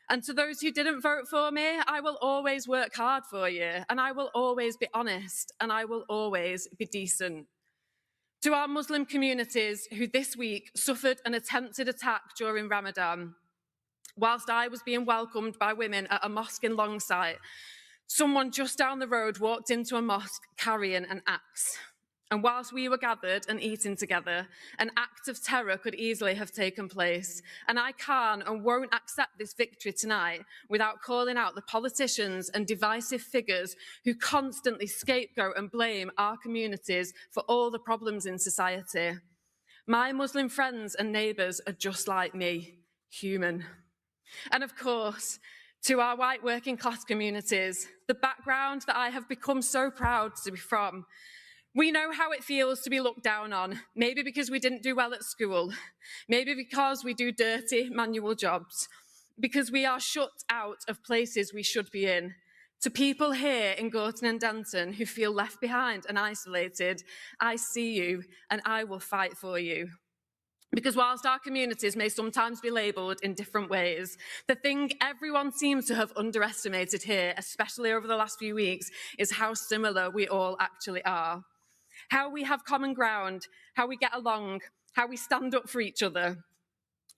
And to those who didn't vote for me, I will always work hard for you, and I will always be honest, and I will always be decent. To our Muslim communities who this week suffered an attempted attack during Ramadan, whilst I was being welcomed by women at a mosque in Longsight, someone just down the road walked into a mosque carrying an axe. And whilst we were gathered and eating together, an act of terror could easily have taken place. And I can't and won't accept this victory tonight without calling out the politicians and divisive figures who constantly scapegoat and blame our communities for all the problems in society. My Muslim friends and neighbours are just like me, human. And of course, to our white working class communities, the background that I have become so proud to be from, we know how it feels to be looked down on, maybe because we didn't do well at school, maybe because we do dirty manual jobs, because we are shut out of places we should be in. To people here in Gorton and Denton who feel left behind and isolated, I see you and I will fight for you. Because whilst our communities may sometimes be labelled in different ways, the thing everyone seems to have underestimated here, especially over the last few weeks, is how similar we all actually are. How we have common ground, how we get along, how we stand up for each other.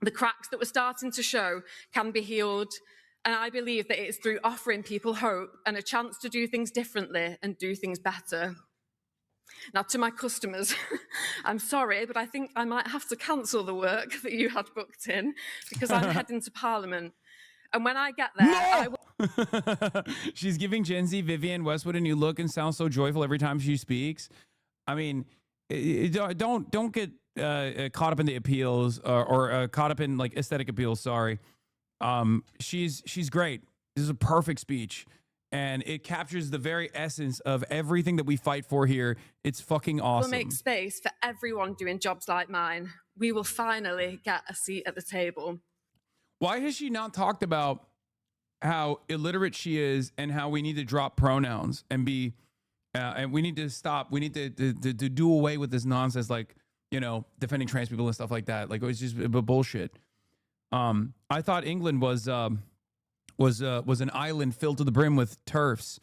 The cracks that were starting to show can be healed, and I believe that it is through offering people hope and a chance to do things differently and do things better. Now, to my customers, I'm sorry, but I think I might have to cancel the work that you had booked in because I'm heading to Parliament. And when I get there, I will... She's giving Gen Z Vivienne Westwood a new look and sounds so joyful every time she speaks. I mean, don't get caught up in the appeals or caught up in like aesthetic appeals. Sorry. She's great. This is a perfect speech. And it captures the very essence of everything that we fight for here. It's fucking awesome. We'll make space for everyone doing jobs like mine. we will finally get a seat at the table. Why has she not talked about how illiterate she is and how we need to drop pronouns and be, and we need to stop. We need to do away with this nonsense, like, you know, defending trans people and stuff like that. Like, it was just bullshit. I thought England was an island filled to the brim with TERFs.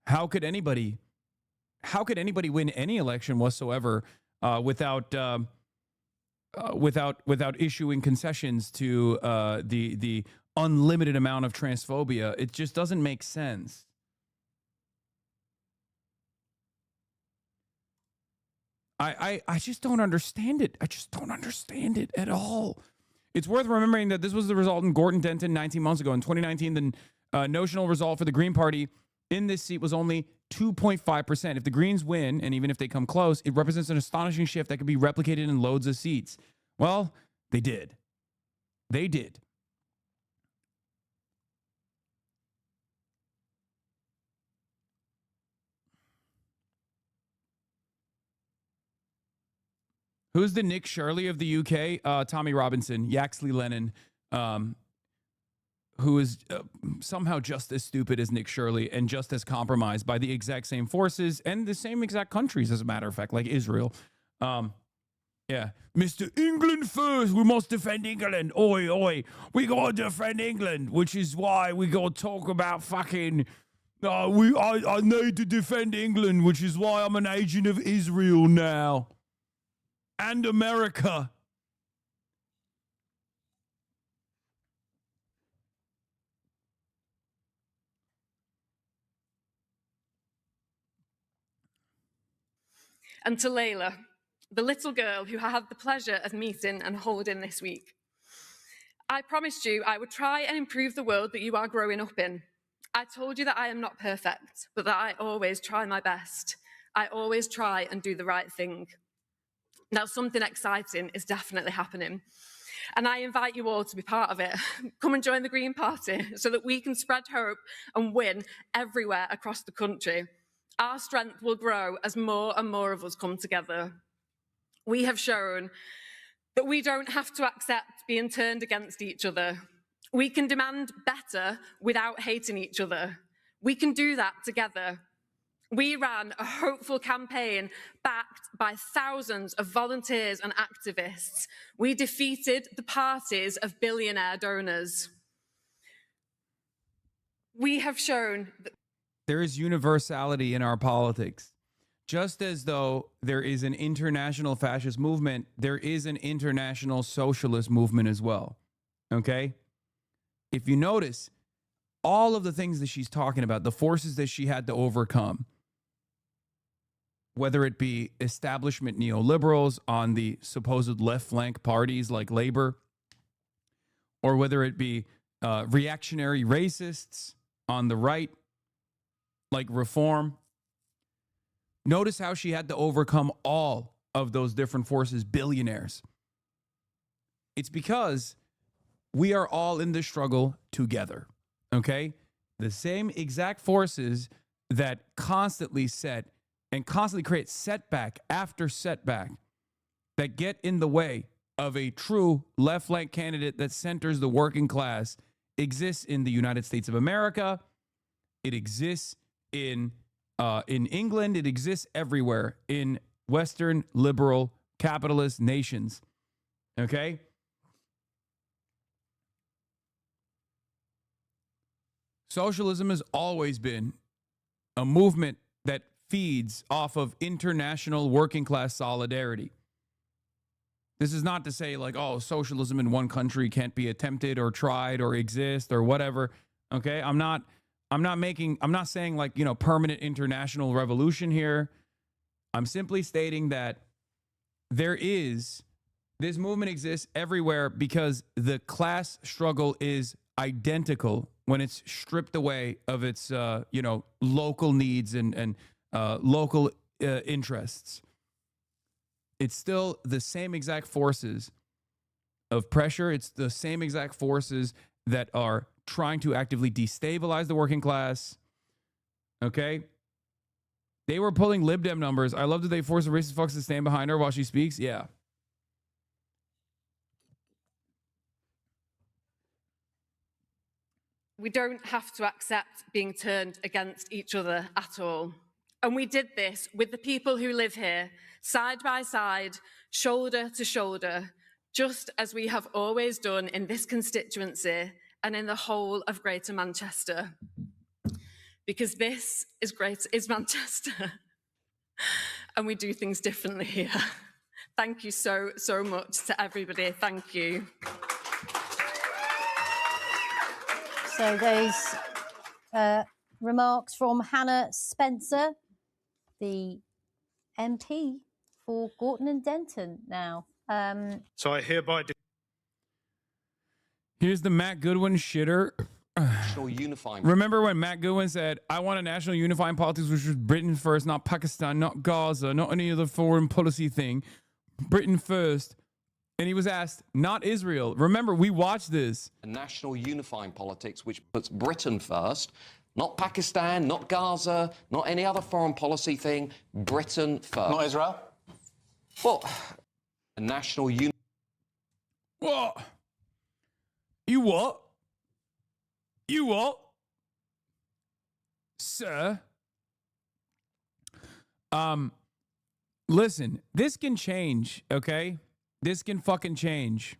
How could anybody win any election whatsoever without issuing concessions to the unlimited amount of transphobia? It just doesn't make sense. I just don't understand it. I just don't understand it at all. It's worth remembering that this was the result in Gordon-Denton 19 months ago. In 2019, the notional result for the Green Party in this seat was only 2.5%. If the Greens win, and even if they come close, it represents an astonishing shift that could be replicated in loads of seats. Well, they did. They did. Who's the Nick Shirley of the UK? Tommy Robinson, Yaxley Lennon, who is somehow just as stupid as Nick Shirley and just as compromised by the exact same forces and the same exact countries, as a matter of fact, like Israel. Yeah. Mr. England first. We must defend England. Oi, oi. We got to defend England, which is why we got to talk about fucking... I need to defend England, which is why I'm an agent of Israel now. And America. And to Layla, the little girl who I had the pleasure of meeting and holding this week. I promised you I would try and improve the world that you are growing up in. I told you that I am not perfect, but that I always try my best. I always try and do the right thing. Now, something exciting is definitely happening. And I invite you all to be part of it. Come and join the Green Party so that we can spread hope and win everywhere across the country. Our strength will grow as more and more of us come together. We have shown that we don't have to accept being turned against each other. We can demand better without hating each other. We can do that together. We ran a hopeful campaign backed by thousands of volunteers and activists. We defeated the parties of billionaire donors. We have shown that there is universality in our politics. Just as though there is an international fascist movement, there is an international socialist movement as well. Okay? If you notice, all of the things that she's talking about, the forces that she had to overcome, whether it be establishment neoliberals on the supposed left flank parties like Labor, or whether it be reactionary racists on the right, like Reform. Notice how she had to overcome all of those different forces, billionaires. It's because we are all in this struggle together, okay? The same exact forces that constantly set and constantly create setback after setback that get in the way of a true left flank candidate that centers the working class exists in the United States of America. It exists in England. It exists everywhere in Western liberal capitalist nations. Okay? Socialism has always been a movement that feeds off of international working class solidarity. This is not to say like, oh, socialism in one country can't be attempted or tried or exist or whatever. Okay? I'm not saying like, you know, permanent international revolution here. I'm simply stating that this movement exists everywhere because the class struggle is identical when it's stripped away of its, local needs and local interests. It's still the same exact forces of pressure. It's the same exact forces that are trying to actively destabilize the working class. Okay? They were pulling Lib Dem numbers. I love that they forced the racist fucks to stand behind her while she speaks. Yeah. We don't have to accept being turned against each other at all. And we did this with the people who live here, side by side, shoulder to shoulder, just as we have always done in this constituency and in the whole of Greater Manchester. Because this is Manchester, and we do things differently here. Thank you so much to everybody. Thank you. So those remarks from Hannah Spencer, the MP for Gorton and Denton now. So I hereby... Here's the Matt Goodwin shitter. National unifying. Remember when Matt Goodwin said, I want a national unifying politics, which was Britain first, not Pakistan, not Gaza, not any other foreign policy thing. Britain first. And he was asked, not Israel. Remember, we watched this. A national unifying politics which puts Britain first, not Pakistan, not Gaza, not any other foreign policy thing. Britain first. Not Israel? Well, a national What? You what? You what? Sir? Listen, this can change, okay? This can fucking change.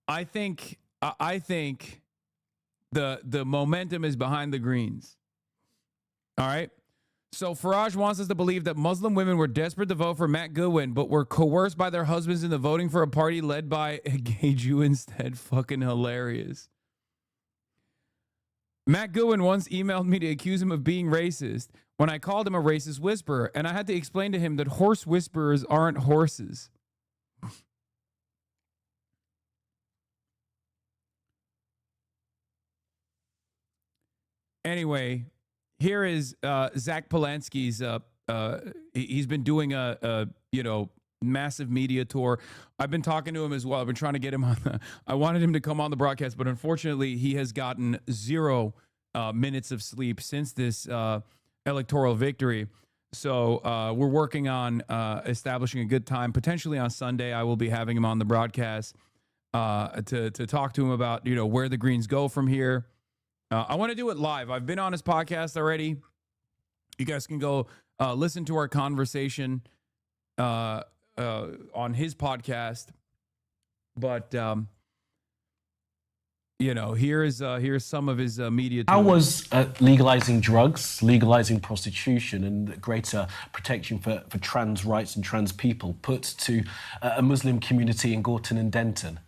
I think the momentum is behind the Greens. All right? So Farage wants us to believe that Muslim women were desperate to vote for Matt Goodwin, but were coerced by their husbands into voting for a party led by a gay Jew instead. Fucking hilarious. Matt Goodwin once emailed me to accuse him of being racist when I called him a racist whisperer, and I had to explain to him that horse whisperers aren't horses. Anyway, here is Zach Polanski's. He's been doing a massive media tour. I've been talking to him as well. I've been trying to get him on. I wanted him to come on the broadcast, but unfortunately, he has gotten 0 minutes of sleep since this electoral victory. So we're working on establishing a good time. Potentially on Sunday, I will be having him on the broadcast to talk to him about where the Greens go from here. I want to do it live. I've been on his podcast already. You guys can go listen to our conversation on his podcast. But here's some of his media. How was legalizing drugs, legalizing prostitution, and greater protection for trans rights and trans people put to a Muslim community in Gorton and Denton?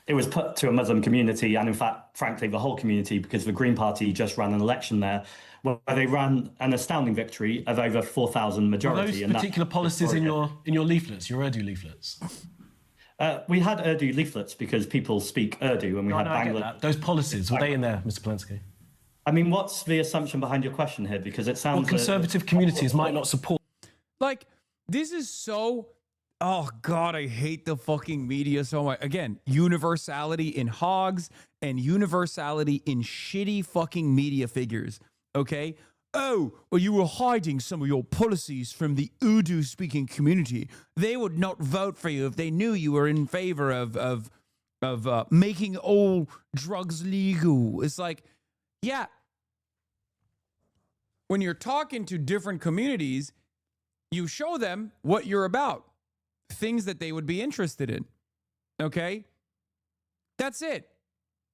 It was put to a Muslim community, and in fact, frankly, the whole community, because the Green Party just ran an election there where they ran an astounding victory of over 4,000 majority. Were those particular policies in your leaflets, your Urdu leaflets? We had Urdu leaflets because people speak Urdu, and we had Bangla. Those policies, were they in there, Mr. Polanski? I mean, what's the assumption behind your question here? Because it sounds... Well, conservative communities might not support... Like, this is so... Oh, God, I hate the fucking media so much. Again, universality in hogs and universality in shitty fucking media figures, okay? Oh, well, you were hiding some of your policies from the Urdu-speaking community. They would not vote for you if they knew you were in favor of making all drugs legal. It's like, yeah. When you're talking to different communities, you show them what you're about. Things that they would be interested in. Okay? That's it.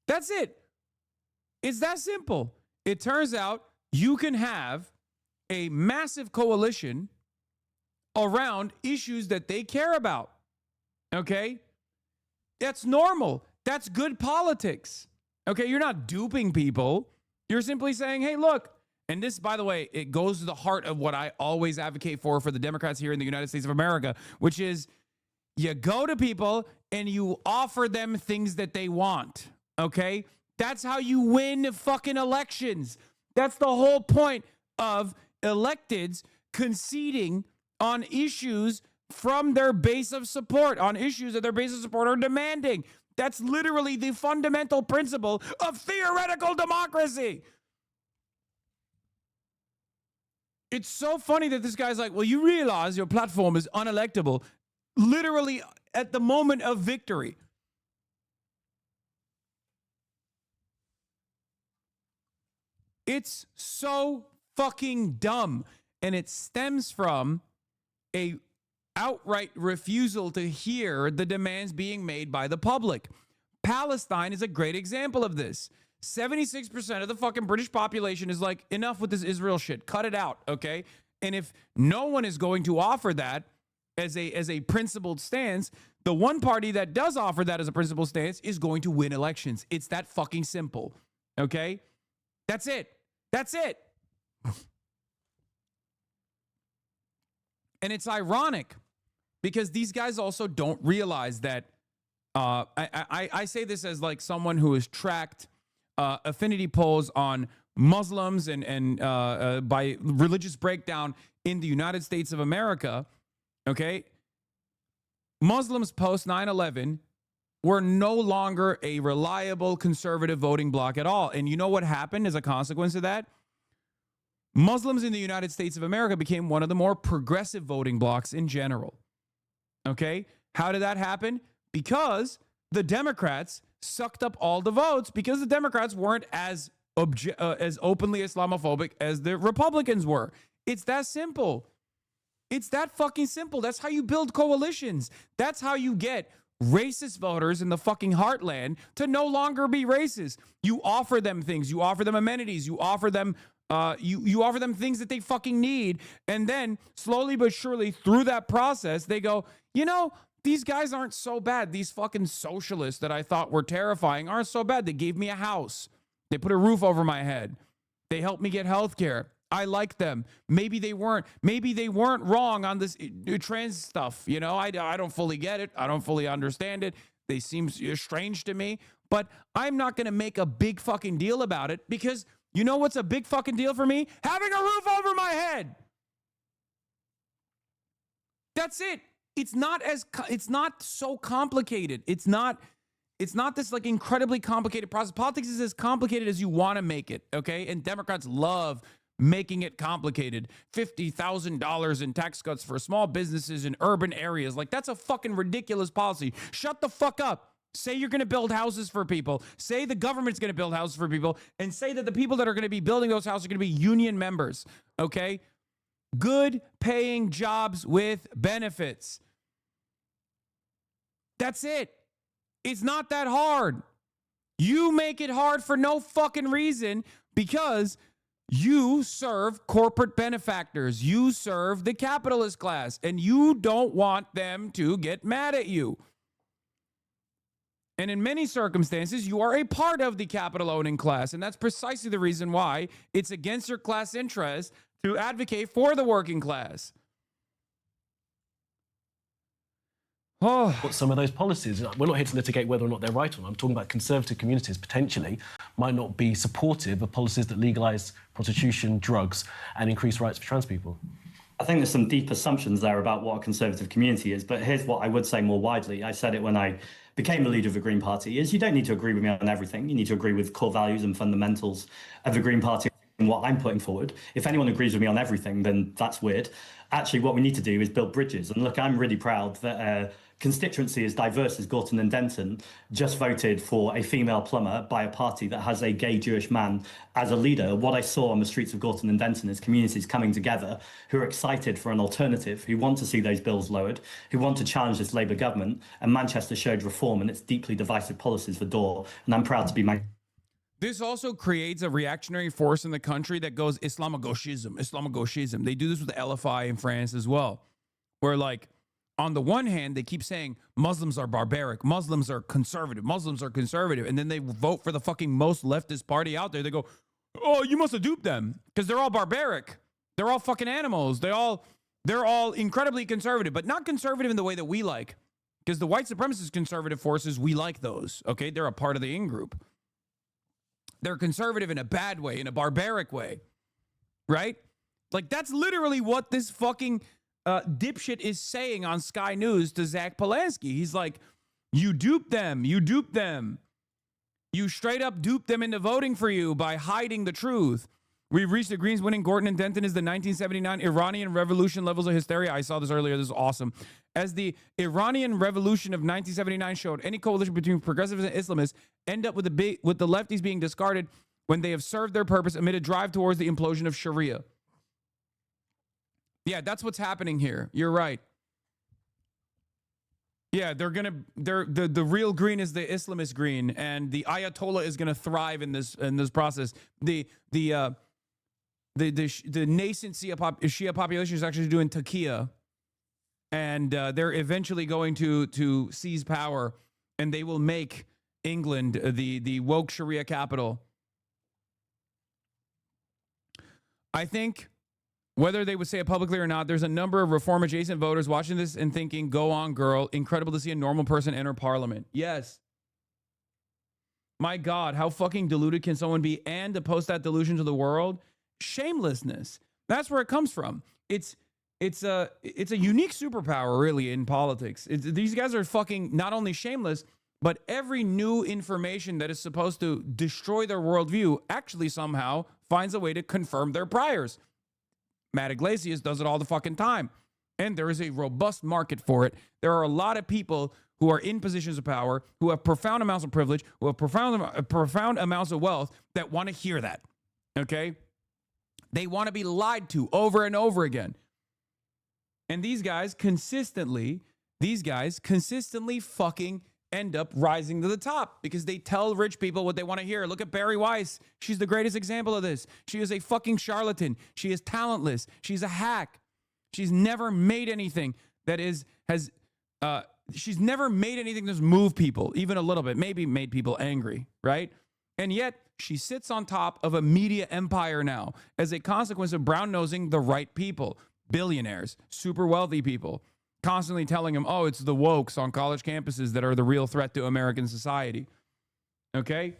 That's it. It's that simple. It turns out you can have a massive coalition around issues that they care about. Okay? That's normal. That's good politics. Okay? You're not duping people. You're simply saying, hey, look. And this, by the way, it goes to the heart of what I always advocate for the Democrats here in the United States of America, which is you go to people and you offer them things that they want, okay? That's how you win fucking elections. That's the whole point of electeds conceding on issues from their base of support, on issues that their base of support are demanding. That's literally the fundamental principle of theoretical democracy. It's so funny that this guy's like, well, you realize your platform is unelectable literally at the moment of victory. It's so fucking dumb. And it stems from a outright refusal to hear the demands being made by the public. Palestine is a great example of this. 76% of the fucking British population is like, enough with this Israel shit. Cut it out, okay? And if no one is going to offer that as a principled stance, the one party that does offer that as a principled stance is going to win elections. It's that fucking simple, okay? That's it. That's it. And it's ironic because these guys also don't realize that I say this as like someone who has tracked affinity polls on Muslims and by religious breakdown in the United States of America, okay? Muslims post 9/11 were no longer a reliable conservative voting bloc at all. And you know what happened as a consequence of that? Muslims in the United States of America became one of the more progressive voting blocs in general. Okay? How did that happen? Because the Democrats sucked up all the votes because the Democrats weren't as openly Islamophobic as the Republicans were. It's that simple. It's that fucking simple. That's how you build coalitions. That's how you get racist voters in the fucking heartland to no longer be racist. You offer them things. You offer them amenities. You offer them you offer them things that they fucking need. And then slowly but surely through that process, they go, you know, these guys aren't so bad. These fucking socialists that I thought were terrifying aren't so bad. They gave me a house. They put a roof over my head. They helped me get health care. I like them. Maybe they weren't wrong on this trans stuff. You know, I don't fully get it. I don't fully understand it. They seem strange to me, but I'm not going to make a big fucking deal about it because you know what's a big fucking deal for me? Having a roof over my head. That's it. It's not so complicated. It's not this like incredibly complicated process. Politics is as complicated as you want to make it, okay? And Democrats love making it complicated. $50,000 in tax cuts for small businesses in urban areas. Like, that's a fucking ridiculous policy. Shut the fuck up. Say you're going to build houses for people. Say the government's going to build houses for people. And say that the people that are going to be building those houses are going to be union members, okay? Good paying jobs with benefits. That's it. It's not that hard. You make it hard for no fucking reason because you serve corporate benefactors. You serve the capitalist class, and you don't want them to get mad at you. And in many circumstances, you are a part of the capital-owning class, and that's precisely the reason why it's against your class interest to advocate for the working class. What some of those policies, we're not here to litigate whether or not they're right or not. I'm talking about conservative communities potentially might not be supportive of policies that legalise prostitution, drugs, and increase rights for trans people. I think there's some deep assumptions there about what a conservative community is, but here's what I would say more widely. I said it when I became the leader of the Green Party, is you don't need to agree with me on everything. You need to agree with core values and fundamentals of the Green Party and what I'm putting forward. If anyone agrees with me on everything, then that's weird. Actually, what we need to do is build bridges. And look, I'm really proud that constituency as diverse as Gorton and Denton just voted for a female plumber by a party that has a gay Jewish man as a leader. What I saw on the streets of Gorton and Denton is communities coming together who are excited for an alternative, who want to see those bills lowered, who want to challenge this Labour government. And Manchester showed reform and its deeply divisive policies for door. And I'm proud to be This also creates a reactionary force in the country that goes Islamogauchism. They do this with the LFI in France as well, where like, on the one hand, they keep saying Muslims are barbaric, Muslims are conservative, and then they vote for the fucking most leftist party out there. They go, oh, you must have duped them because they're all barbaric. They're all fucking animals. They're all incredibly conservative, but not conservative in the way that we like, because the white supremacist conservative forces, we like those, okay? They're a part of the in-group. They're conservative in a bad way, in a barbaric way, right? Like, that's literally what this fucking dipshit is saying on Sky News to Zach Polanski. He's like, you duped them. You duped them. You straight up duped them into voting for you by hiding the truth. We've reached the Greens winning Gorton and Denton is the 1979 Iranian Revolution levels of hysteria. I saw this earlier. This is awesome. As the Iranian Revolution of 1979 showed, any coalition between progressives and Islamists end up with the lefties being discarded when they have served their purpose amid a drive towards the implosion of Sharia. Yeah, that's what's happening here. You're right. Yeah, the real green is the Islamist green, and the Ayatollah is gonna thrive in this process. The nascent Shia population is actually doing taqiyya, and they're eventually going to seize power, and they will make England the woke Sharia capital. I think, whether they would say it publicly or not, there's a number of reform-adjacent voters watching this and thinking, go on, girl. Incredible to see a normal person enter parliament. Yes. My God, how fucking deluded can someone be? And to post that delusion to the world? Shamelessness. That's where it comes from. It's a unique superpower, really, in politics. These guys are fucking not only shameless, but every new information that is supposed to destroy their worldview actually somehow finds a way to confirm their priors. Matt Iglesias does it all the fucking time. And there is a robust market for it. There are a lot of people who are in positions of power, who have profound amounts of privilege, who have profound amounts of wealth that want to hear that. Okay? They want to be lied to over and over again. And these guys consistently fucking end up rising to the top because they tell rich people what they want to hear. Look at Barry Weiss. She's the greatest example of this. She is a fucking charlatan. She is talentless. She's a hack. She's never made anything that she's never made anything that's moved people, even a little bit, maybe made people angry, right? And yet she sits on top of a media empire now as a consequence of brown-nosing the right people, billionaires, super wealthy people, constantly telling them, oh, it's the wokes on college campuses that are the real threat to American society. Okay?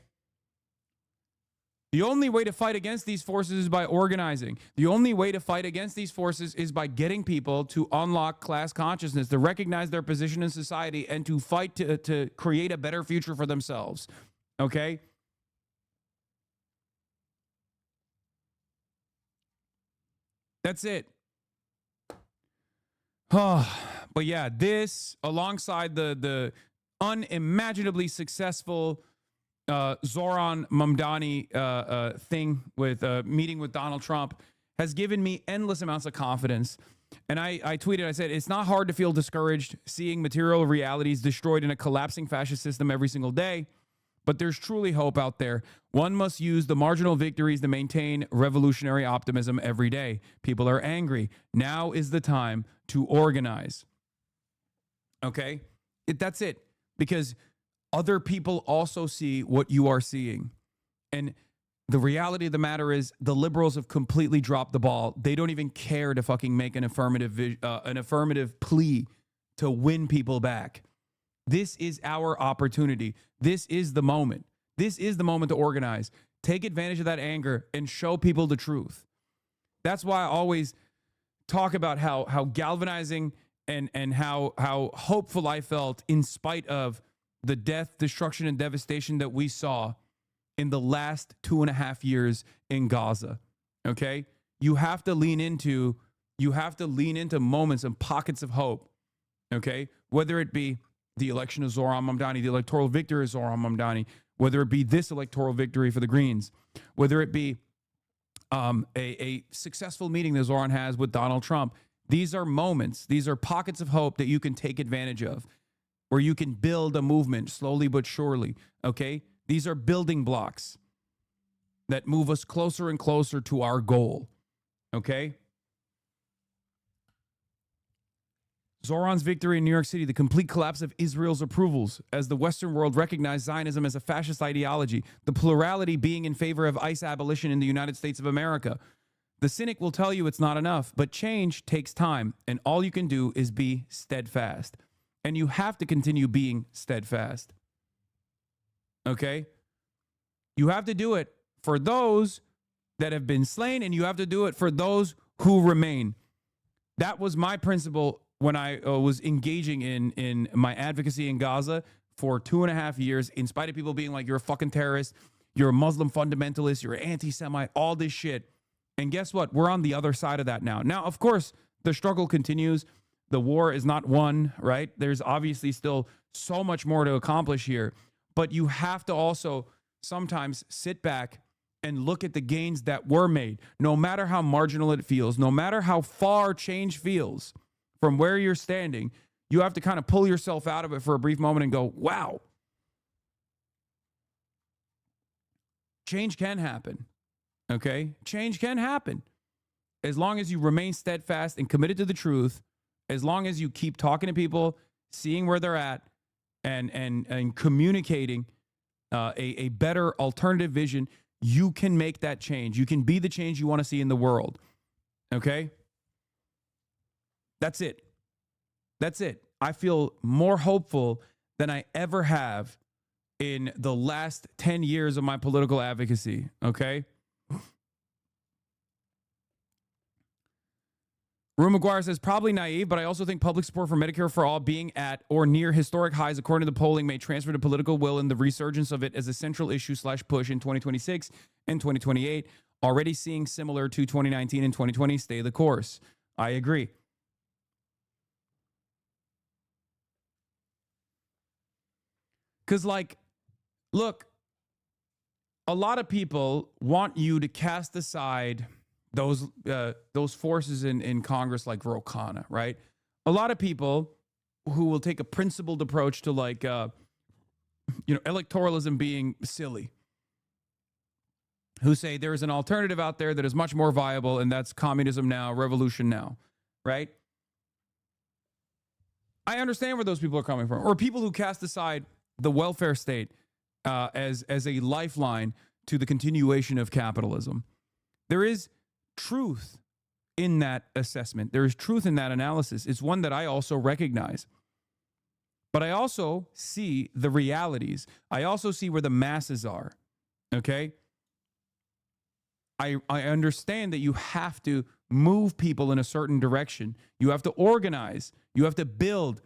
The only way to fight against these forces is by organizing. The only way to fight against these forces is by getting people to unlock class consciousness, to recognize their position in society, and to fight to create a better future for themselves. Okay? That's it. But yeah, this, alongside the unimaginably successful Zoran Mamdani thing with meeting with Donald Trump, has given me endless amounts of confidence. And I tweeted, I said, it's not hard to feel discouraged seeing material realities destroyed in a collapsing fascist system every single day. But there's truly hope out there. One must use the marginal victories to maintain revolutionary optimism every day. People are angry. Now is the time to organize. Okay? That's it. Because other people also see what you are seeing. And the reality of the matter is the liberals have completely dropped the ball. They don't even care to fucking make an affirmative plea to win people back. This is our opportunity. This is the moment. This is the moment to organize. Take advantage of that anger and show people the truth. That's why I always talk about how galvanizing and how hopeful I felt in spite of the death, destruction, and devastation that we saw in the last 2.5 years in Gaza. Okay? You have to lean into moments and pockets of hope. Okay? Whether it be the election of Zoran Mamdani, the electoral victory of Zoran Mamdani, whether it be this electoral victory for the Greens, whether it be a successful meeting that Zoran has with Donald Trump. These are moments, these are pockets of hope that you can take advantage of, where you can build a movement slowly but surely, okay? These are building blocks that move us closer and closer to our goal, okay? Zoran's victory in New York City, the complete collapse of Israel's approvals as the Western world recognized Zionism as a fascist ideology, the plurality being in favor of ICE abolition in the United States of America. The cynic will tell you it's not enough, but change takes time, and all you can do is be steadfast. And you have to continue being steadfast. Okay? You have to do it for those that have been slain, and you have to do it for those who remain. That was my principle when I was engaging in my advocacy in Gaza for 2.5 years, in spite of people being like, you're a fucking terrorist, you're a Muslim fundamentalist, you're an anti-Semite, all this shit. And guess what? We're on the other side of that now. Now, of course, the struggle continues. The war is not won, right? There's obviously still so much more to accomplish here. But you have to also sometimes sit back and look at the gains that were made, no matter how marginal it feels, no matter how far change feels from where you're standing, you have to kind of pull yourself out of it for a brief moment and go, wow, change can happen. Okay? Change can happen. As long as you remain steadfast and committed to the truth, as long as you keep talking to people, seeing where they're at, and communicating a better alternative vision, you can make that change. You can be the change you want to see in the world. Okay? That's it. That's it. I feel more hopeful than I ever have in the last 10 years of my political advocacy. Okay? Rue McGuire says, probably naive, but I also think public support for Medicare for all being at or near historic highs, according to the polling, may transfer to political will and the resurgence of it as a central issue / push in 2026 and 2028. Already seeing similar to 2019 and 2020. Stay the course. I agree. Because, like, look, a lot of people want you to cast aside those forces in Congress like Ro Khanna, right? A lot of people who will take a principled approach to, like, electoralism being silly, who say there is an alternative out there that is much more viable, and that's communism now, revolution now, right? I understand where those people are coming from. Or people who cast aside the welfare state as a lifeline to the continuation of capitalism. There is truth in that assessment. There is truth in that analysis. It's one that I also recognize. But I also see the realities. I also see where the masses are. Okay? I understand that you have to move people in a certain direction. You have to organize. You have to build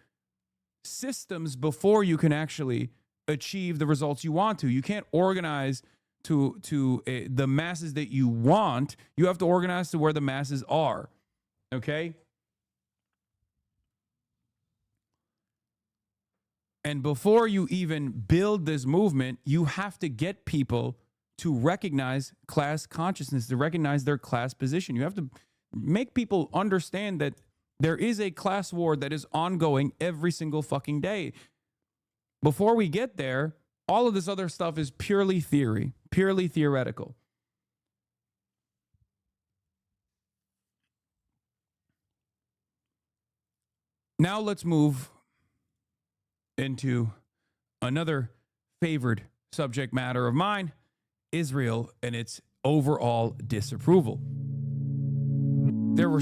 systems before you can actually achieve the results you want to. You can't organize to the masses that you want. You have to organize to where the masses are. Okay? And before you even build this movement, you have to get people to recognize class consciousness, to recognize their class position. You have to make people understand that there is a class war that is ongoing every single fucking day. Before we get there, all of this other stuff is purely theory, purely theoretical. Now let's move into another favored subject matter of mine, Israel and its overall disapproval. There were